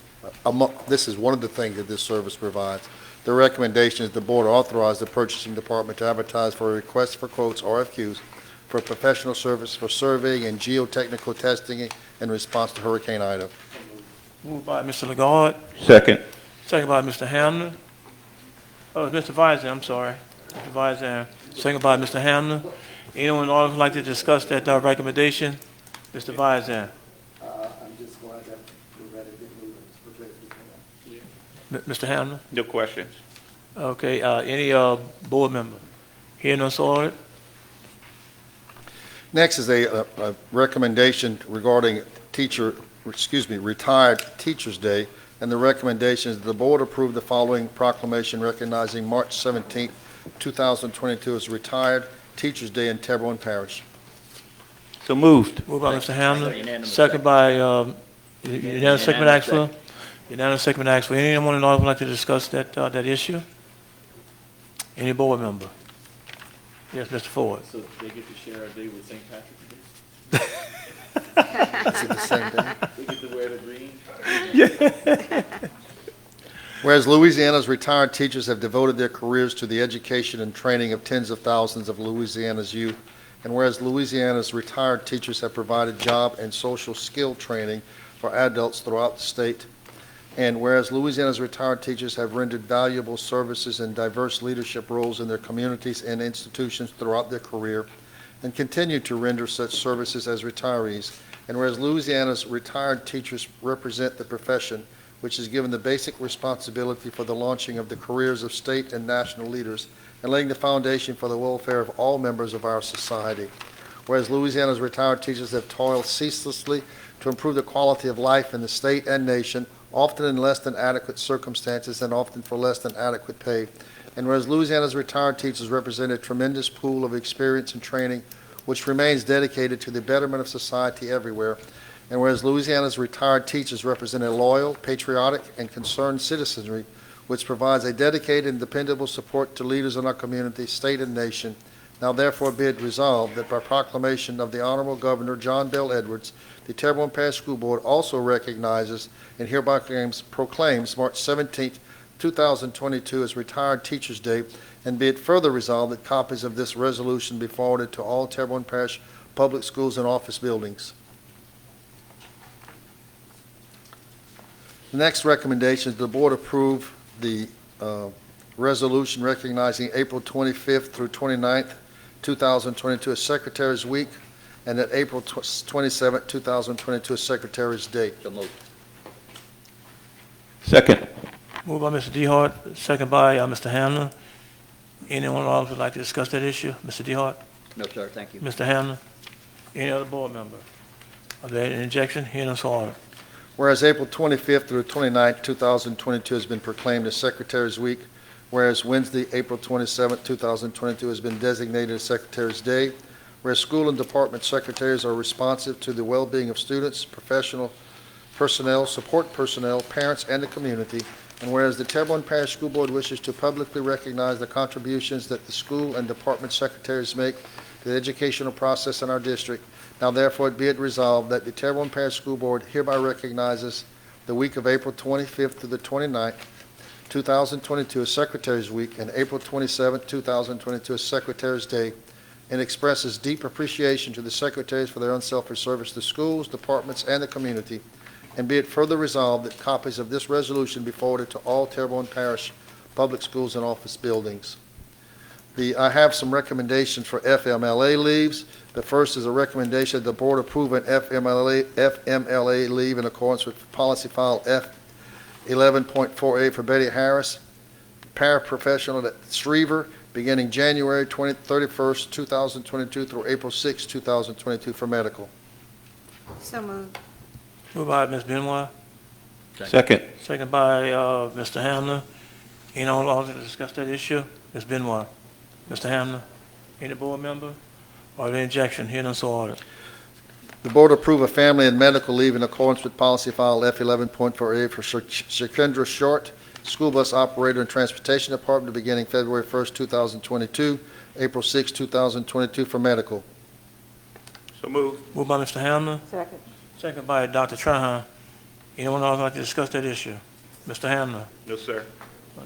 This is one of the things that this service provides. The recommendation is the board authorize the purchasing department to advertise for a request for quotes, RFQs, for professional service for surveying and geotechnical testing in response to Hurricane Ida. Moved by Mr. Lagarde, Second. second by Mr. Hamner. Oh, Mr. Visor, I'm sorry. Mr. Visor, second by Mr. Hamner. Anyone in the audience would like to discuss that recommendation? Mr. Visor. I'm just glad that we're ready to get moving. Mr. Hamner? No questions. Okay, any board member? Hearing none, so ordered. Next is a recommendation regarding retired Teachers Day, and the recommendation is the board approve the following proclamation recognizing March 17, 2022 as Retired Teachers Day in Terrebonne Parish. So moved. Moved by Mr. Hamner, Unanimous second by, unanimous second by Axel. Unanimous second by Axel. Anyone in the audience would like to discuss that issue? Any board member? Yes, Mr. Ford. So they get to share a day with St. Patrick's Day? Is it the same day? They get to wear the green? Whereas Louisiana's retired teachers have devoted their careers to the education and training of tens of thousands of Louisiana's youth, and whereas Louisiana's retired teachers have provided job and social skill training for adults throughout the state, and whereas Louisiana's retired teachers have rendered valuable services in diverse leadership roles in their communities and institutions throughout their career, and continue to render such services as retirees, and whereas Louisiana's retired teachers represent the profession which is given the basic responsibility for the launching of the careers of state and national leaders and laying the foundation for the welfare of all members of our society. Whereas Louisiana's retired teachers have toiled ceaselessly to improve the quality of life in the state and nation, often in less than adequate circumstances and often for less than adequate pay. And whereas Louisiana's retired teachers represent a tremendous pool of experience and training which remains dedicated to the betterment of society everywhere, and whereas Louisiana's retired teachers represent a loyal, patriotic, and concerned citizenry which provides a dedicated and dependable support to leaders in our community, state, and nation, now therefore be it resolved that by proclamation of the Honorable Governor John Bell Edwards, the Terrebonne Parish School Board also recognizes and hereby proclaims March 17, 2022 as Retired Teachers Day, and be it further resolved that copies of this resolution be forwarded to all Terrebonne Parish public schools and office buildings. The next recommendation is the board approve the resolution recognizing April 25th through 29th, 2022 as Secretary's Week, and that April 27th, 2022 as Secretary's Day. Second. Moved by Mr. DeHart, second by Mr. Hamner. Anyone else would like to discuss that issue? Mr. DeHart? No, sir, thank you. Mr. Hamner? Any other board member? Are there any injection? Hearing none, so ordered. Whereas April 25th through 29th, 2022 has been proclaimed as Secretary's Week, whereas Wednesday, April 27th, 2022 has been designated as Secretary's Day, whereas school and department secretaries are responsive to the well-being of students, professional personnel, support personnel, parents, and the community, and whereas the Terrebonne Parish School Board wishes to publicly recognize the contributions that the school and department secretaries make to the educational process in our district, now therefore be it resolved that the Terrebonne Parish School Board hereby recognizes the week of April 25th to the 29th, 2022 as Secretary's Week, and April 27th, 2022 as Secretary's Day, and expresses deep appreciation to the secretaries for their unselfish service to schools, departments, and the community. And be it further resolved that copies of this resolution be forwarded to all Terrebonne Parish public schools and office buildings. I have some recommendations for FMLA leaves. The first is a recommendation that the board approve an FMLA leave in accordance with policy file F11.48 for Betty Harris, paraprofessional at Schriever, beginning January 31st, 2022 through April 6, 2022 for medical. So moved. Moved by Ms. Benoit. Second. Second by Mr. Hamner. Anyone else to discuss that issue? Ms. Benoit. Mr. Hamner. Any board member? Or the injection? Hearing none, so ordered. The board approve a family and medical leave in accordance with policy file F11.4A for Shakendra Short, school bus operator and transportation department, beginning February 1st, 2022, April 6, 2022 for medical. So moved. Moved by Mr. Hamner, Second. second by Dr. Trahan. Anyone else like to discuss that issue? Mr. Hamner, No, sir.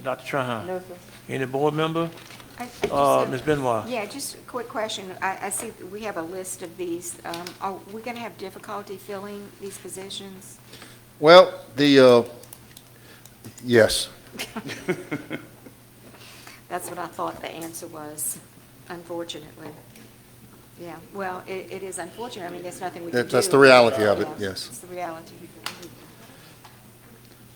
Dr. Trahan. No, sir. Any board member? I just have- Ms. Benoit. Yeah, just a quick question. I see that we have a list of these. Are we going to have difficulty filling these positions? Well, yes. That's what I thought the answer was, unfortunately. Yeah, well, it is unfortunate. I mean, there's nothing we can do. That's the reality of it, Yeah, yes. It's the reality.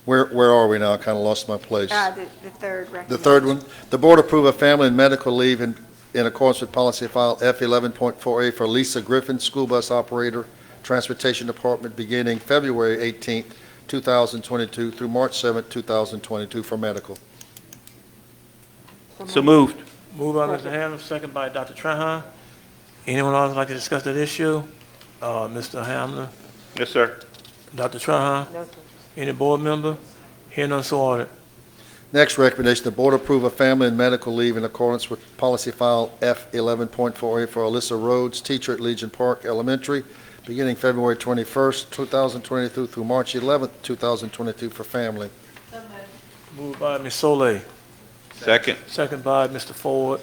Where are we now? I kind of lost my place. The third recommendation. The third one, the board approve a family and medical leave in accordance with policy file F11.4A for Lisa Griffin, school bus operator, transportation department, beginning February 18th, 2022 through March 7th, 2022 for medical. So moved. Moved by Mr. Hamner, second by Dr. Trahan. Anyone else like to discuss that issue? Mr. Hamner, Yes, sir. Dr. Trahan? No, sir. Any board member? Hearing none, so ordered. Next recommendation, the board approve a family and medical leave in accordance with policy file F11.4A for Alyssa Rhodes, teacher at Legion Park Elementary, beginning February 21st, 2022 through March 11th, 2022 for family. Moved by Ms. Solé, Second. second by Mr. Ford.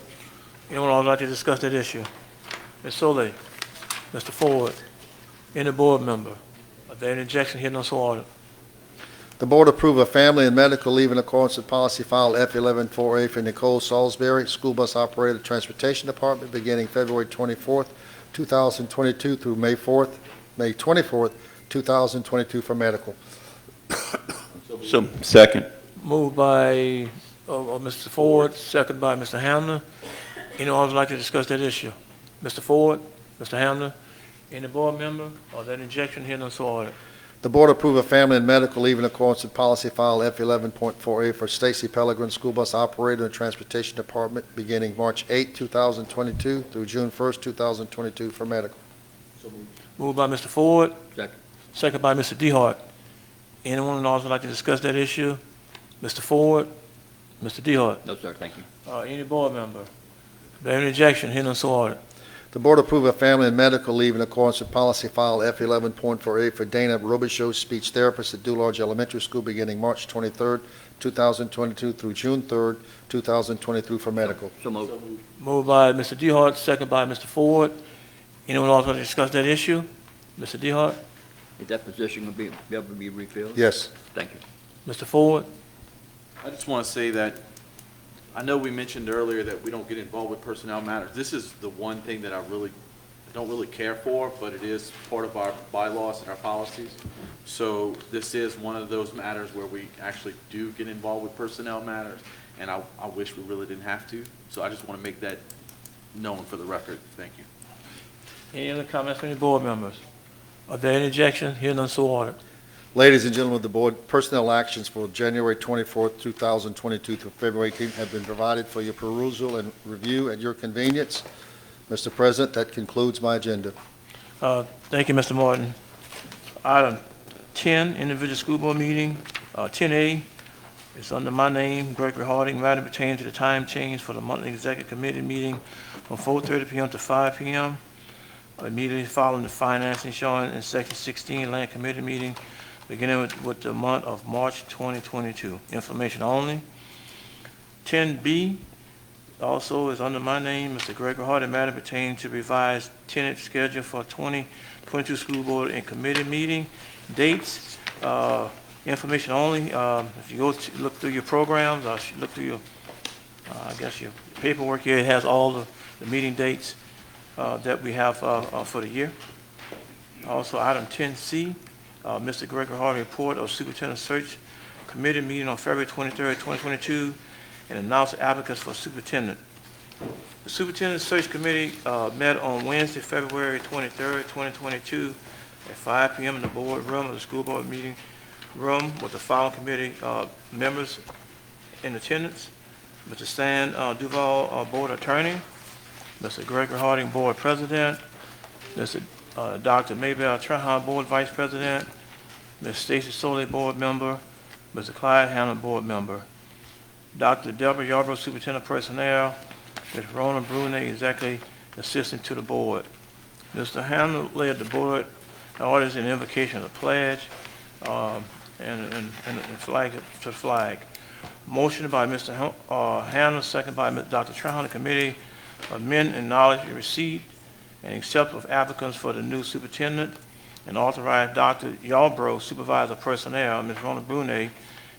Anyone else like to discuss that issue? Ms. Solé, Mr. Ford, any board member? Are there any objection? Hearing none, so ordered. The board approve a family and medical leave in accordance with policy file F11.4A for Nicole Salisbury, school bus operator, transportation department, beginning February 24th, 2022 through May 24th, 2022 for medical. So, second. Moved by Mr. Ford, second by Mr. Hamner. Anyone else like to discuss that issue? Mr. Ford, Mr. Hamner, any board member? Are there any objection? Hearing none, so ordered. The board approve a family and medical leave in accordance with policy file F11.4A for Stacy Pellegrin, school bus operator and transportation department, beginning March 8, 2022 through June 1st, 2022 for medical. Moved by Mr. Ford, Second. second by Mr. DeHart. Anyone else would like to discuss that issue? Mr. Ford, Mr. DeHart. No, sir, thank you. Any board member? Are there any objection? Hearing none, so ordered. The board approve a family and medical leave in accordance with policy file F11.4A for Dana Robichaud, speech therapist at Dularge Elementary School, beginning March 23rd, 2022 through June 3rd, 2023 for medical. So moved. Moved by Mr. DeHart, second by Mr. Ford. Anyone else want to discuss that issue? Mr. DeHart? Is that position going to be able to be refilled? Yes. Thank you. Mr. Ford? I just want to say that I know we mentioned earlier that we don't get involved with personnel matters. This is the one thing that I don't really care for, but it is part of our bylaws and our policies. So this is one of those matters where we actually do get involved with personnel matters, and I wish we really didn't have to. So I just want to make that known for the record. Thank you. Any other comments from any board members? Are there any objections? Hearing none, so ordered. Ladies and gentlemen of the board, personnel actions for January 24th, 2022 through February 18th have been provided for your perusal and review at your convenience. Mr. President, that concludes my agenda. Thank you, Mr. Martin. Item 10, individual school board meeting. 10A is under my name, Gregory Harding, matter pertaining to the time change for the monthly executive committee meeting from 4:30 p.m. to 5 p.m. Immediately following the financing showing in section 16 land committee meeting, beginning with the month of March 2022. Information only. 10B also is under my name, Mr. Gregory Harding, matter pertaining to revised tenant schedule for 2022 school board and committee meeting dates. Information only. If you go to look through your programs, look through your, I guess your paperwork here, it has all the meeting dates that we have for the year. Also, item 10C, Mr. Gregory Harding report of Superintendent Search Committee meeting on February 23rd, 2022, and announce applicants for superintendent. The Superintendent Search Committee met on Wednesday, February 23rd, 2022 at 5 p.m. in the board room of the school board meeting room with the following committee members in attendance: Mr. Stan Duval, board attorney; Mr. Gregory Harding, board president; Mr. Dr. Maybell Trahan, Board Vice President, Ms. Stacy Soley, Board Member, Mr. Clyde Hannah, Board Member, Dr. Deborah Yarbrough, Superintendent Personnel, Ms. Rona Brunei, Executive Assistant to the Board. Mr. Hannah led the Board orders in invocation of the pledge and flag to the flag. Motion by Mr. Hannah, second by Dr. Trahan, the committee amend and acknowledge the receipt and accept of applicants for the new superintendent and authorize Dr. Yarbrough, Supervisor of Personnel, Ms. Rona Brunei,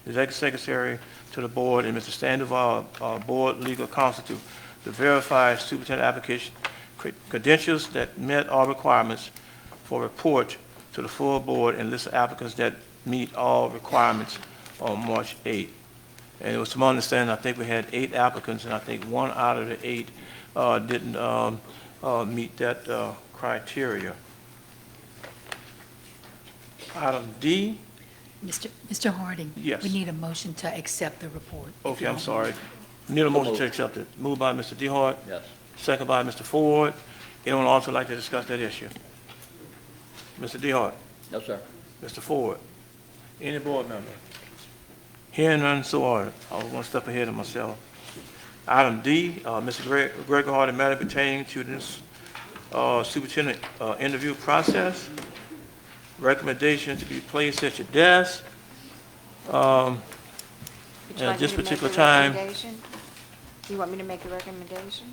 Executive Secretary to the Board, and Mr. Stan Duval, Board Legal Counsel to verify superintendent application credentials that met all requirements for report to the full board and list of applicants that meet all requirements on March 8th. And it was to my understanding, I think we had 8 applicants, and I think 1 out of the 8 didn't meet that criteria. Item D. Mr. Harding? Yes. We need a motion to accept the report. Okay, I'm sorry. Need a motion to accept it. Moved by Mr. DeHart. Yes. Second by Mr. Ford. Anyone also like to discuss that issue? Mr. DeHart. No, sir. Mr. Ford. Any board member? Hearing none, so ordered. I was one step ahead of myself. Item D, Mr. Gregor Harding, matter pertaining to this superintendent interview process. Recommendation to be placed at your desk. Would you At like this me to make particular the time. recommendation? You want me to make the recommendation?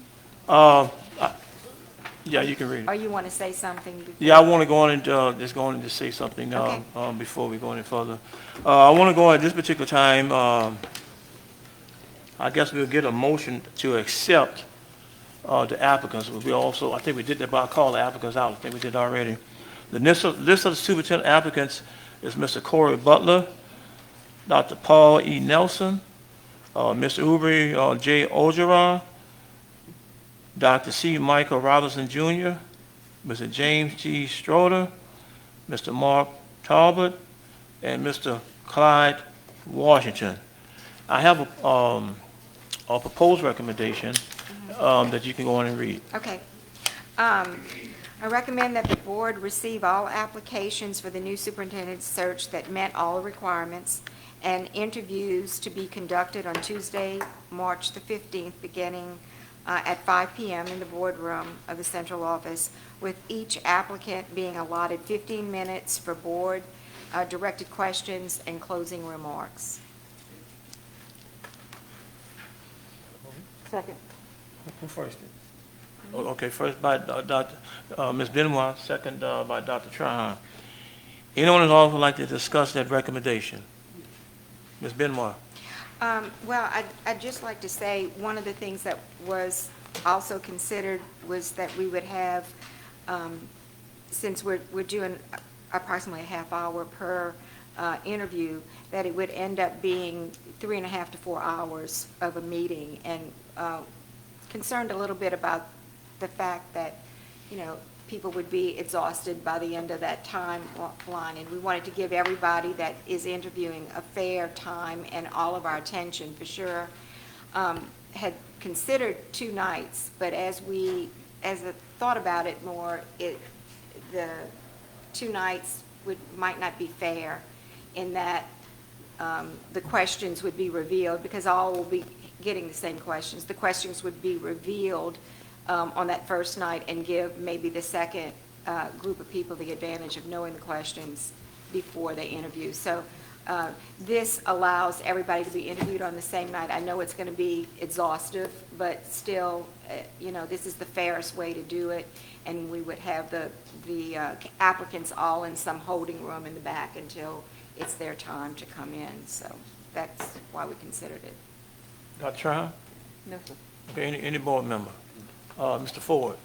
Yeah, you can read it. Or you want to say something before? Yeah, I want to go on and just go on and just say something Okay. before we go any further. I want to go at this particular time. I guess we'll get a motion to accept the applicants. We also, I think we did that by call the applicants out. I think we did already. The list of the superintendent applicants is Mr. Corey Butler, Dr. Paul E. Nelson, Mr. Ubri J. Ojara, Dr. C. Michael Robinson Jr., Mr. James G. Stroder, Mr. Mark Talbot, and Mr. Clyde Washington. I have a proposed recommendation that you can go on and read. Okay. I recommend that the board receive all applications for the new superintendent search that met all requirements, and interviews to be conducted on Tuesday, March the 15th, beginning at 5 p.m. in the boardroom of the central office, with each applicant being allotted 15 minutes for board directed questions and closing remarks. Second. Who first? Okay, first by Ms. Benoit, second by Dr. Trahan. Anyone would also like to discuss that recommendation? Ms. Benoit. Well, I'd just like to say, one of the things that was also considered was that we would have, since we're doing approximately a half hour per interview, that it would end up being 3.5 to 4 hours of a meeting, and concerned a little bit about the fact that, you know, people would be exhausted by the end of that timeline, and we wanted to give everybody that is interviewing a fair time and all of our attention, for sure. Had considered 2 nights, but as I thought about it more, the 2 nights might not be fair, in that the questions would be revealed, because all will be getting the same questions. The questions would be revealed on that first night, and give maybe the second group of people the advantage of knowing the questions before they interview. So this allows everybody to be interviewed on the same night. I know it's going to be exhaustive, but still, you know, this is the fairest way to do it, and we would have the applicants all in some holding room in the back until it's their time to come in. So that's why we considered it. Dr. Trahan? No, sir. Okay, any board member? Mr. Ford.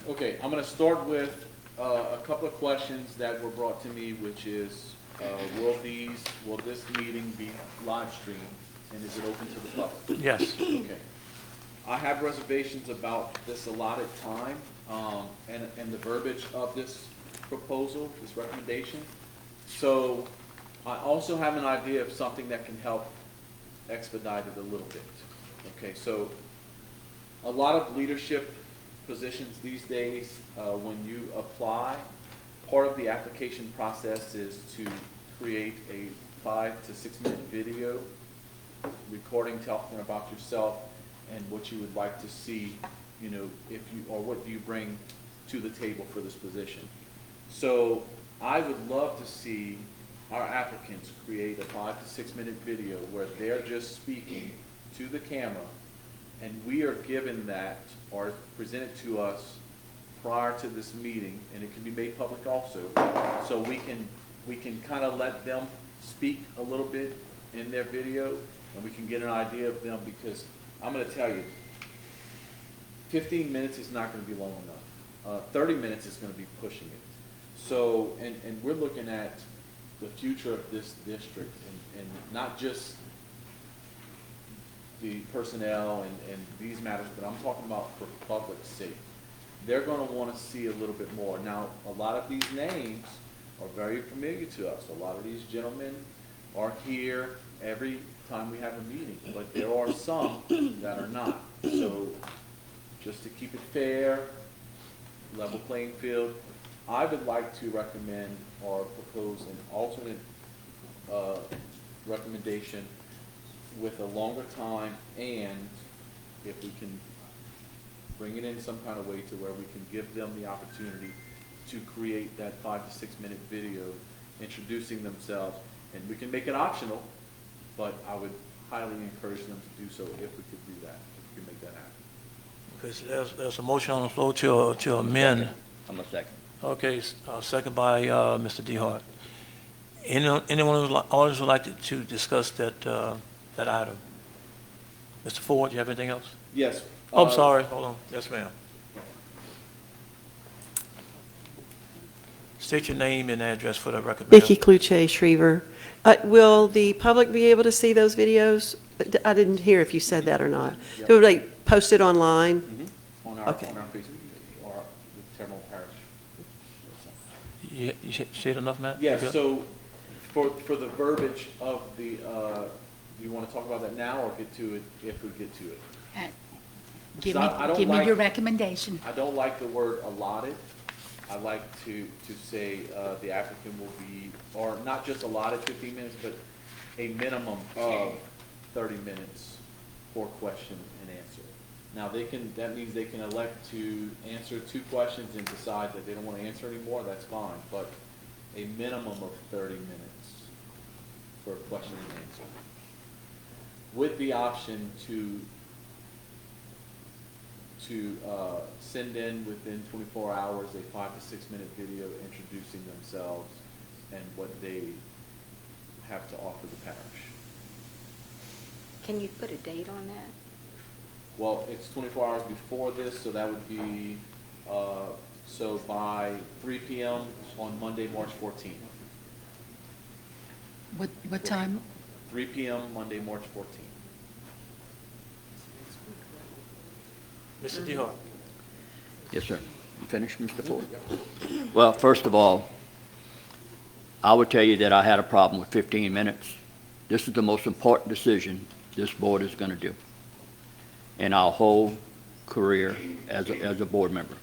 Okay, I'm going to start with a couple of questions that were brought to me, which is, will this meeting be live streamed, and is it open to the public? Yes. Okay. I have reservations about this allotted time and the verbiage of this proposal, this recommendation. So I also have an idea of something that can help expedite it a little bit. Okay, so a lot of leadership positions these days, when you apply, part of the application process is to create a 5 to 6 minute video recording, talking about yourself and what you would like to see, you know, if you, or what do you bring to the table for this position. So I would love to see our applicants create a 5 to 6 minute video where they're just speaking to the camera, and we are given that or presented to us prior to this meeting, and it can be made public also, so we can kind of let them speak a little bit in their video, and we can get an idea of them, because I'm going to tell you, 15 minutes is not going to be long enough. 30 minutes is going to be pushing it. So, and we're looking at the future of this district, and not just the personnel and these matters, but I'm talking about for public's sake. They're going to want to see a little bit more. Now, a lot of these names are very familiar to us. A lot of these gentlemen are here every time we have a meeting, but there are some that are not. So just to keep it fair, level playing field, I would like to recommend or propose an alternate recommendation with a longer time, and if we can bring it in some kind of way to where we can give them the opportunity to create that 5 to 6 minute video introducing themselves, and we can make it optional, but I would highly encourage them to do so if we could do that, if we could make that happen. Because there's a motion on the floor to amend. I'm a second. Okay, second by Mr. DeHart. Anyone in the audience would like to discuss that item? Mr. Ford, you have anything else? Yes. Oh, I'm sorry, hold on. Yes, ma'am. State your name and address for the record. Vicki Cluche, Schriever. Will the public be able to see those videos? I didn't hear if you said that or not. Yep. Will they post it online? Mm-hmm. On our Facebook or the Terrebonne Parish. You said enough, Matt? Yes, so for the verbiage of the, do you want to talk about that now or get to it if we get to it? Give So I don't me like- your recommendation. I don't like the word allotted. I like to say the applicant will be, or not just allotted 15 minutes, but a minimum of 30 minutes for question and answer. Now, that means they can elect to answer 2 questions and decide that they don't want to answer anymore, that's fine, but a minimum of 30 minutes for question and answer. With the option to send in within 24 hours a 5 to 6 minute video introducing themselves and what they have to offer the parish. Can you put a date on that? Well, it's 24 hours before this, so that would be, so by 3 p.m. on Monday, March 14th. What time? 3 p.m. Monday, March 14th. Mr. DeHart. Yes, sir. You finished, Mr. Ford? Well, first of all, I would tell you that I had a problem with 15 minutes. This is the most important decision this board is going to do in our whole career as a board member.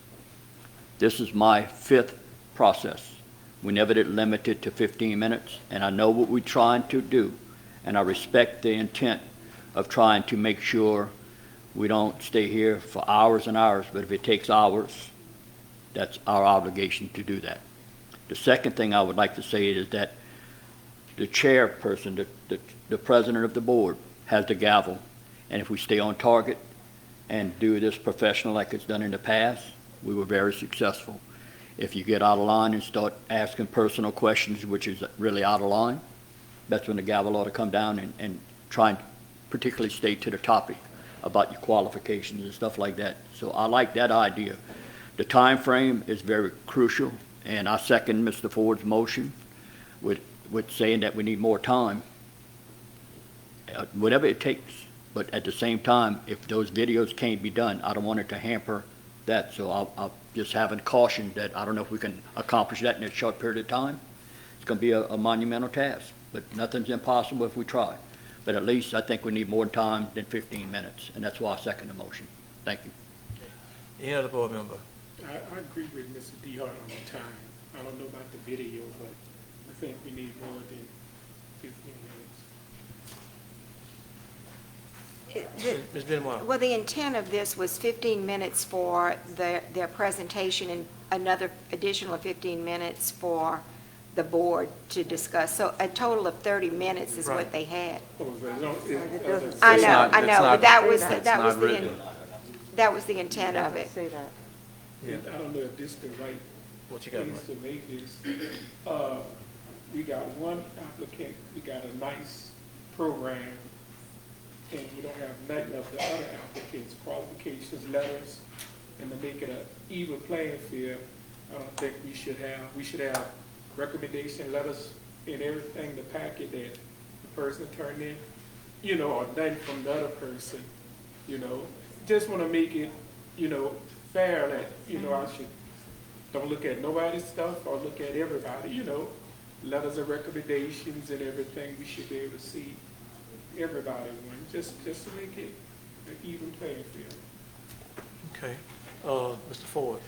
This is my 5th process. We never did limit it to 15 minutes, and I know what we're trying to do, and I respect the intent of trying to make sure we don't stay here for hours and hours, but if it takes hours, that's our obligation to do that. The second thing I would like to say is that the chairperson, the president of the board, has the gavel, and if we stay on target and do this professional like it's done in the past, we were very successful. If you get out of line and start asking personal questions, which is really out of line, that's when the gavel ought to come down and try and particularly stay to the topic about your qualifications and stuff like that. So I like that idea. The time frame is very crucial, and I second Mr. Ford's motion with saying that we need more time, whatever it takes. But at the same time, if those videos can't be done, I don't want it to hamper that. So I'll just having caution that I don't know if we can accomplish that in a short period of time. It's going to be a monumental task, but nothing's impossible if we try. But at least I think we need more time than 15 minutes, and that's why I second the motion. Thank you. Any other board member? I agree with Mr. DeHart on the time. I don't know about the video, but I think we need more than 15 minutes. Ms. Benoit? Well, the intent of this was 15 minutes for their presentation and another additional 15 minutes for the board to discuss. So a total of 30 minutes is what they had. I know, but that was the intent of it. I don't know if this is the right What you got, place to make this. We got one applicant, we got a nice program, and we don't have nothing of the other applicants' qualifications, letters, and to make it an even playing field, I don't think we should have recommendation letters in everything, the packet that the person turned in, you know, or nothing from the other person, you know. Just want to make it, you know, fair that, you know, I should, don't look at nobody's stuff or look at everybody, you know. Letters of recommendations and everything, we should be able to see everybody one, just to make it an even playing field. Okay. Mr. Ford?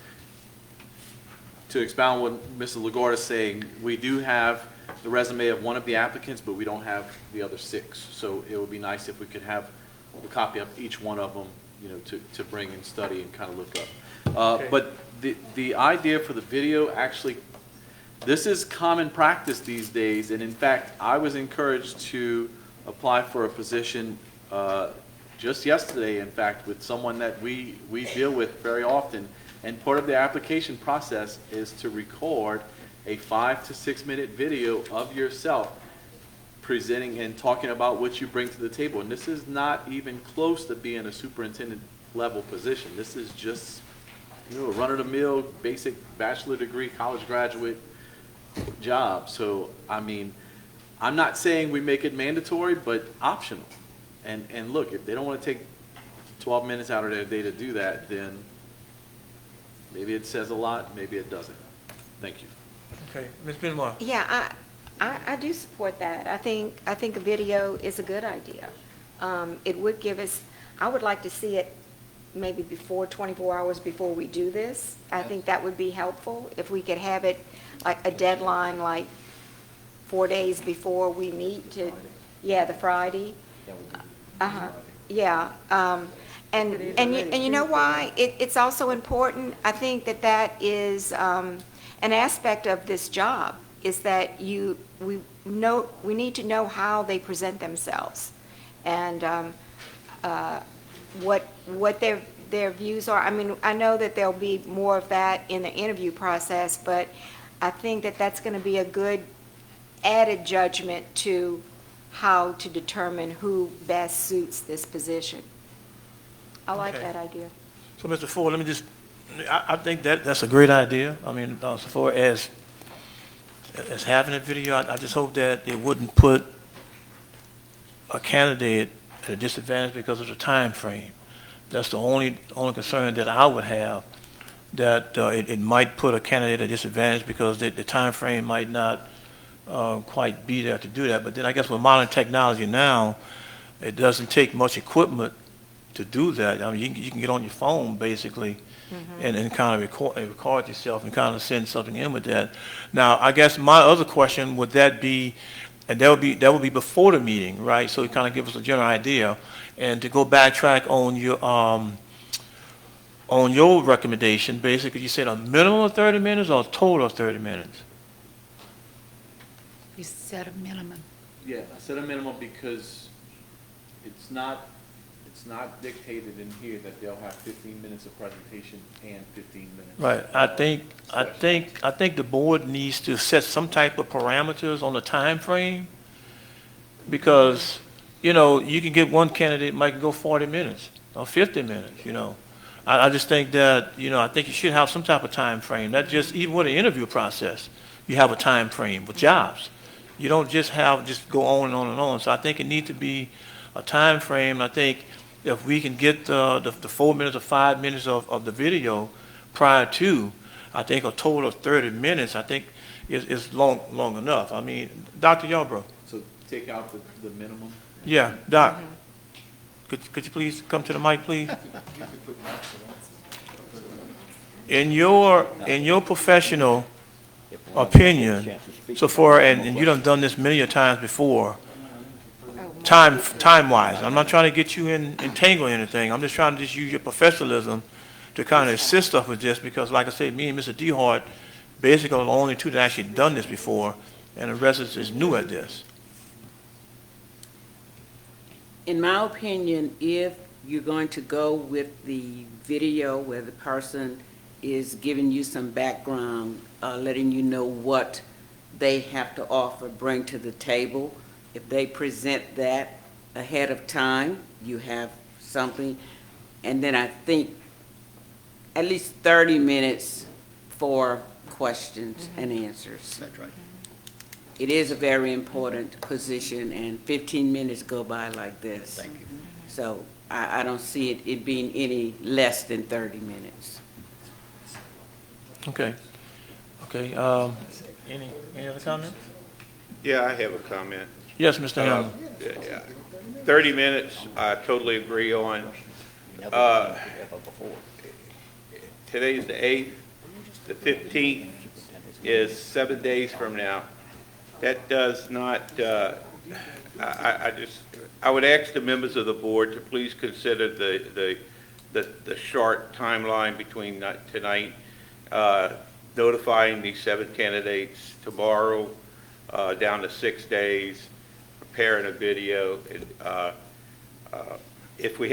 To expound what Mr. Lagarde is saying, we do have the resume of one of the applicants, but we don't have the other 6. So it would be nice if we could have a copy of each one of them, you know, to bring and study and kind of look up. Okay. But the idea for the video, actually, this is common practice these days. And in fact, I was encouraged to apply for a position just yesterday, in fact, with someone that we deal with very often. And part of the application process is to record a 5 to 6 minute video of yourself presenting and talking about what you bring to the table. And this is not even close to being a superintendent level position. This is just, you know, a run-of-the-mill, basic bachelor degree, college graduate job. So, I mean, I'm not saying we make it mandatory, but optional. And look, if they don't want to take 12 minutes out of their day to do that, then maybe it says a lot, maybe it doesn't. Thank you. Okay. Ms. Benoit? Yeah, I do support that. I think a video is a good idea. It would give us, I would like to see it maybe 24 hours before we do this. I think that would be helpful if we could have it like a deadline, like 4 days before we meet to, the Friday. Yeah. And you know why? It's also important. I think that is an aspect of this job, is that we need to know how they present themselves and what their views are. I mean, I know that there'll be more of that in the interview process, but I think that that's going to be a good added judgment to how to determine who best suits this position. I like Okay. that idea. So, Mr. Ford, I think that's a great idea. I mean, so far as having a video, I just hope that it wouldn't put a candidate at a disadvantage because of the time frame. That's the only concern that I would have, that it might put a candidate at a disadvantage because the time frame might not quite be there to do that. But then I guess with modern technology now, it doesn't take much equipment to do that. I mean, you can get on your phone basically and kind of record yourself and kind of send something in with that. Now, I guess my other question, would that be, and that would be before the meeting, right? So it kind of gives us a general idea. And to go backtrack on your recommendation, basically you said a minimum of 30 minutes or a total of 30 minutes? We set a minimum. Yeah, I said a minimum because it's not dictated in here that they'll have 15 minutes of presentation and 15 minutes. Right. I think the board needs to set some type of parameters on the time frame, because, you know, you can get one candidate might go 40 minutes or 50 minutes, you know. I just think that, you know, I think you should have some type of time frame. Not just, even with the interview process, you have a time frame with jobs. You don't just go on and on and on. So I think it needs to be a time frame. I think if we can get the 4 minutes or 5 minutes of the video prior to, I think a total of 30 minutes, I think is long enough. I mean, Dr. Yarbrough. So take out the minimum? Yeah, Doc. Could you please come to the mic, please? in your professional opinion, so far, and you done this many a times before, time-wise, I'm not trying to get you entangled in anything, I'm just trying to just use your professionalism to kind of assist us with this, because like I said, me and Mr. DeHart basically are the only two that actually done this before, and the rest is new at this. In my opinion, if you're going to go with the video where the person is giving you some background, letting you know what they have to offer, bring to the table, if they present that ahead of time, you have something. And then I think at least 30 minutes for questions and answers. That's right. It is a very important position, and 15 minutes go by like this. Thank you. So I don't see it being any less than 30 minutes. Okay. Okay, any other comments? Yeah, I have a comment. Yes, Mr. Hamlin. 30 minutes, I totally agree on. Today's the 8th, the 15th is 7 days from now. That does not, I would ask the members of the board to please consider the short timeline between tonight, notifying these 7 candidates tomorrow, down to 6 days, preparing a video. If we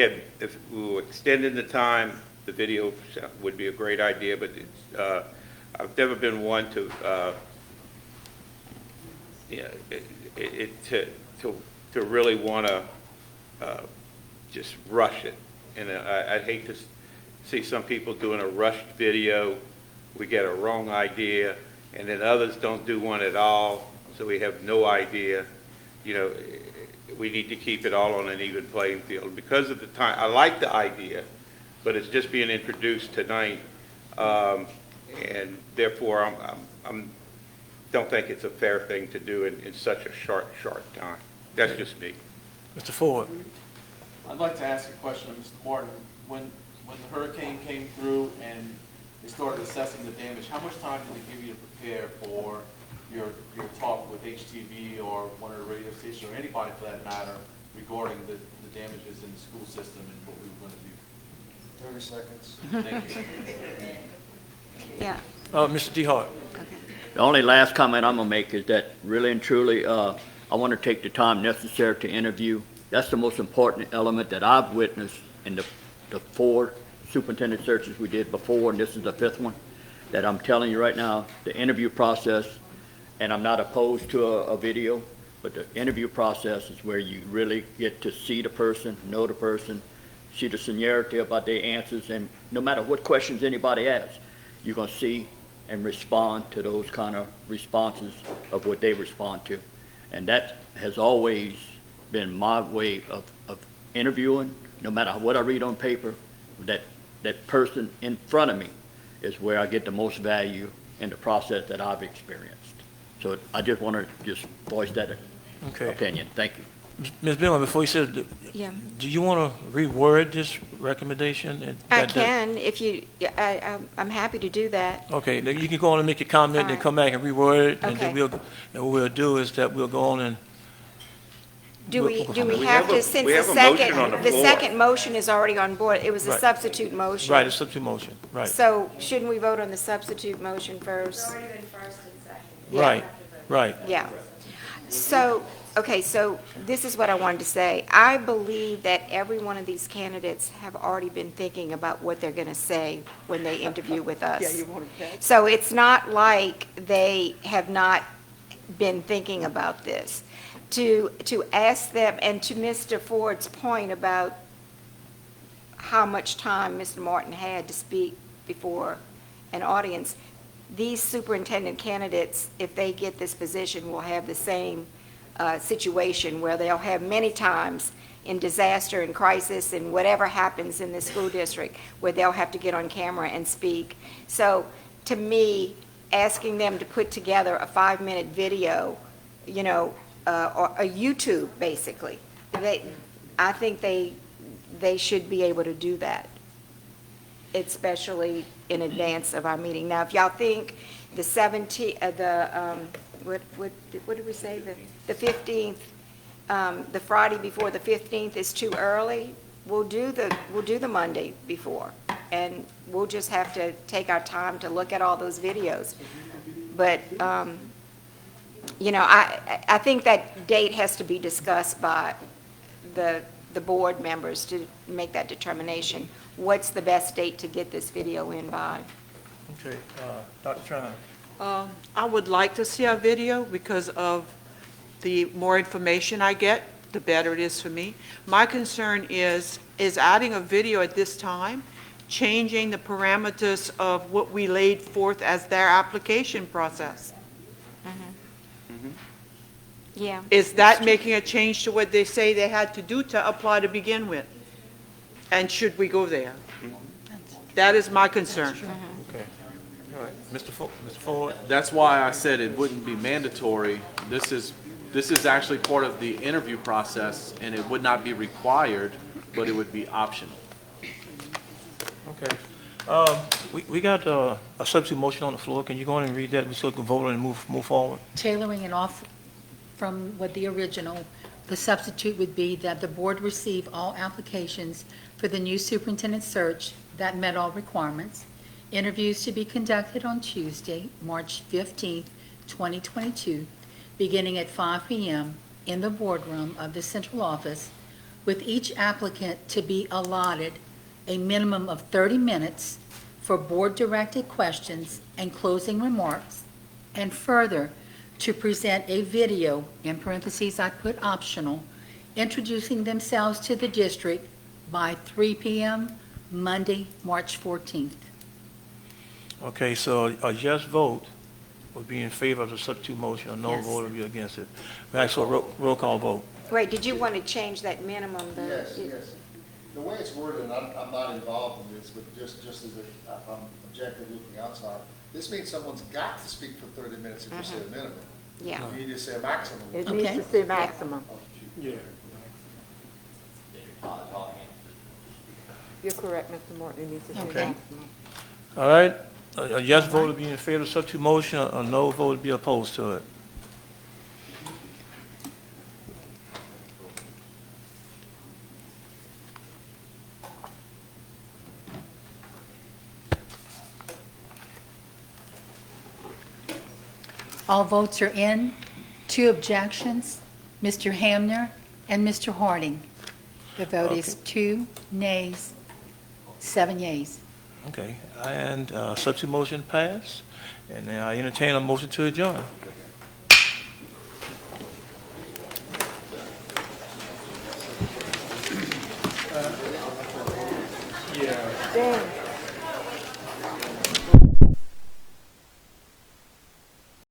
were extending the time, the video would be a great idea, but I've never been one to, to really want to just rush it. And I'd hate to see some people doing a rushed video. We get a wrong idea, and then others don't do one at all, so we have no idea. You know, we need to keep it all on an even playing field. Because of the time, I like the idea, but it's just being introduced tonight, and therefore I don't think it's a fair thing to do in such a short time. That's just me. Mr. Ford. I'd like to ask a question of Mr. Martin. When the hurricane came through and they started assessing the damage, how much time did they give you to prepare for your talk with HTV or one of the radio stations, or anybody for that matter, regarding the damages in the school system and what we were going to do? 30 seconds. Thank you. Yeah. Mr. DeHart. The only last comment I'm gonna make is that really and truly, I want to take the time necessary to interview. That's the most important element that I've witnessed in the 4 superintendent searches we did before, and this is the 5th one, that I'm telling you right now, the interview process, and I'm not opposed to a video, but the interview process is where you really get to see the person, know the person, see the seniority about their answers, and no matter what questions anybody asks, you're going to see and respond to those kind of responses of what they respond to. And that has always been my way of interviewing, no matter what I read on paper, that person in front of me is where I get the most value in the process that I've experienced. So I just want to just voice that opinion. Thank you. Ms. Billman, before you said, Yeah. do you want to reword this recommendation? I can, if you, I'm happy to do that. Okay, then you can go on and make your comment, then come back and reword it, and then what we'll do is that we'll go on and. Do we have to, since the second motion is already on board, it was a substitute motion. Right, a substitute motion, right. So shouldn't we vote on the substitute motion first? It's already been first and second. Right, right. Yeah. So, okay, so this is what I wanted to say. I believe that every one of these candidates have already been thinking about what they're going to say when they interview with us. Yeah, you wanted that. So it's not like they have not been thinking about this. To ask them, and to Mr. Ford's point about how much time Mr. Martin had to speak before an audience, these superintendent candidates, if they get this position, will have the same situation where they'll have many times in disaster and crisis and whatever happens in the school district where they'll have to get on camera and speak. So to me, asking them to put together a 5-minute video, you know, or a YouTube basically, I think they should be able to do that, especially in advance of our meeting. Now, if y'all think the 17th, what did we say, the 15th, the Friday before the 15th is too early, we'll do the Monday before, and we'll just have to take our time to look at all those videos. But, you know, I think that date has to be discussed by the board members to make that determination. What's the best date to get this video in by? Okay, Dr. Tran. I would like to see a video because of the more information I get, the better it is for me. My concern is adding a video at this time, changing the parameters of what we laid forth as their application process. Yeah. Is that making a change to what they say they had to do to apply to begin with? And should we go there? That is my concern. Okay. All right. Mr. Ford? That's why I said it wouldn't be mandatory. This is actually part of the interview process, and it would not be required, but it would be optional. Okay. We got a substitute motion on the floor. Can you go in and read that so we can vote on it and move forward? Tailoring it off from what the original, the substitute would be that the board receive all applications for the new superintendent search that met all requirements. Interviews to be conducted on Tuesday, March 15th, 2022, beginning at 5 p.m. in the boardroom of the central office, with each applicant to be allotted a minimum of 30 minutes for board-directed questions and closing remarks, and further, to present a video, in parentheses I put optional, introducing themselves to the district by 3 p.m. Monday, March 14th. Okay, so a yes vote would be in favor of the substitute motion, a no Yes. vote would be against it. So roll call vote. Wait, did you want to change that minimum? Yes. The way it's worded, and I'm not involved in this, but just as I'm objective looking outside, this means someone's got to speak for 30 minutes if you say a minimum. Yeah. You need to say a maximum. It needs to say maximum. Yeah. You're correct, Mr. Morton, it needs to say Okay. maximum. All right, a yes vote would be in favor of the substitute motion, a no vote would be opposed to it. All votes are in. 2 objections, Mr. Hamner and Mr. Harding. The vote is 2 nays, 7 yeas. Okay, and substitute motion passed, and now I entertain a motion to adjourn. Yeah. Dan,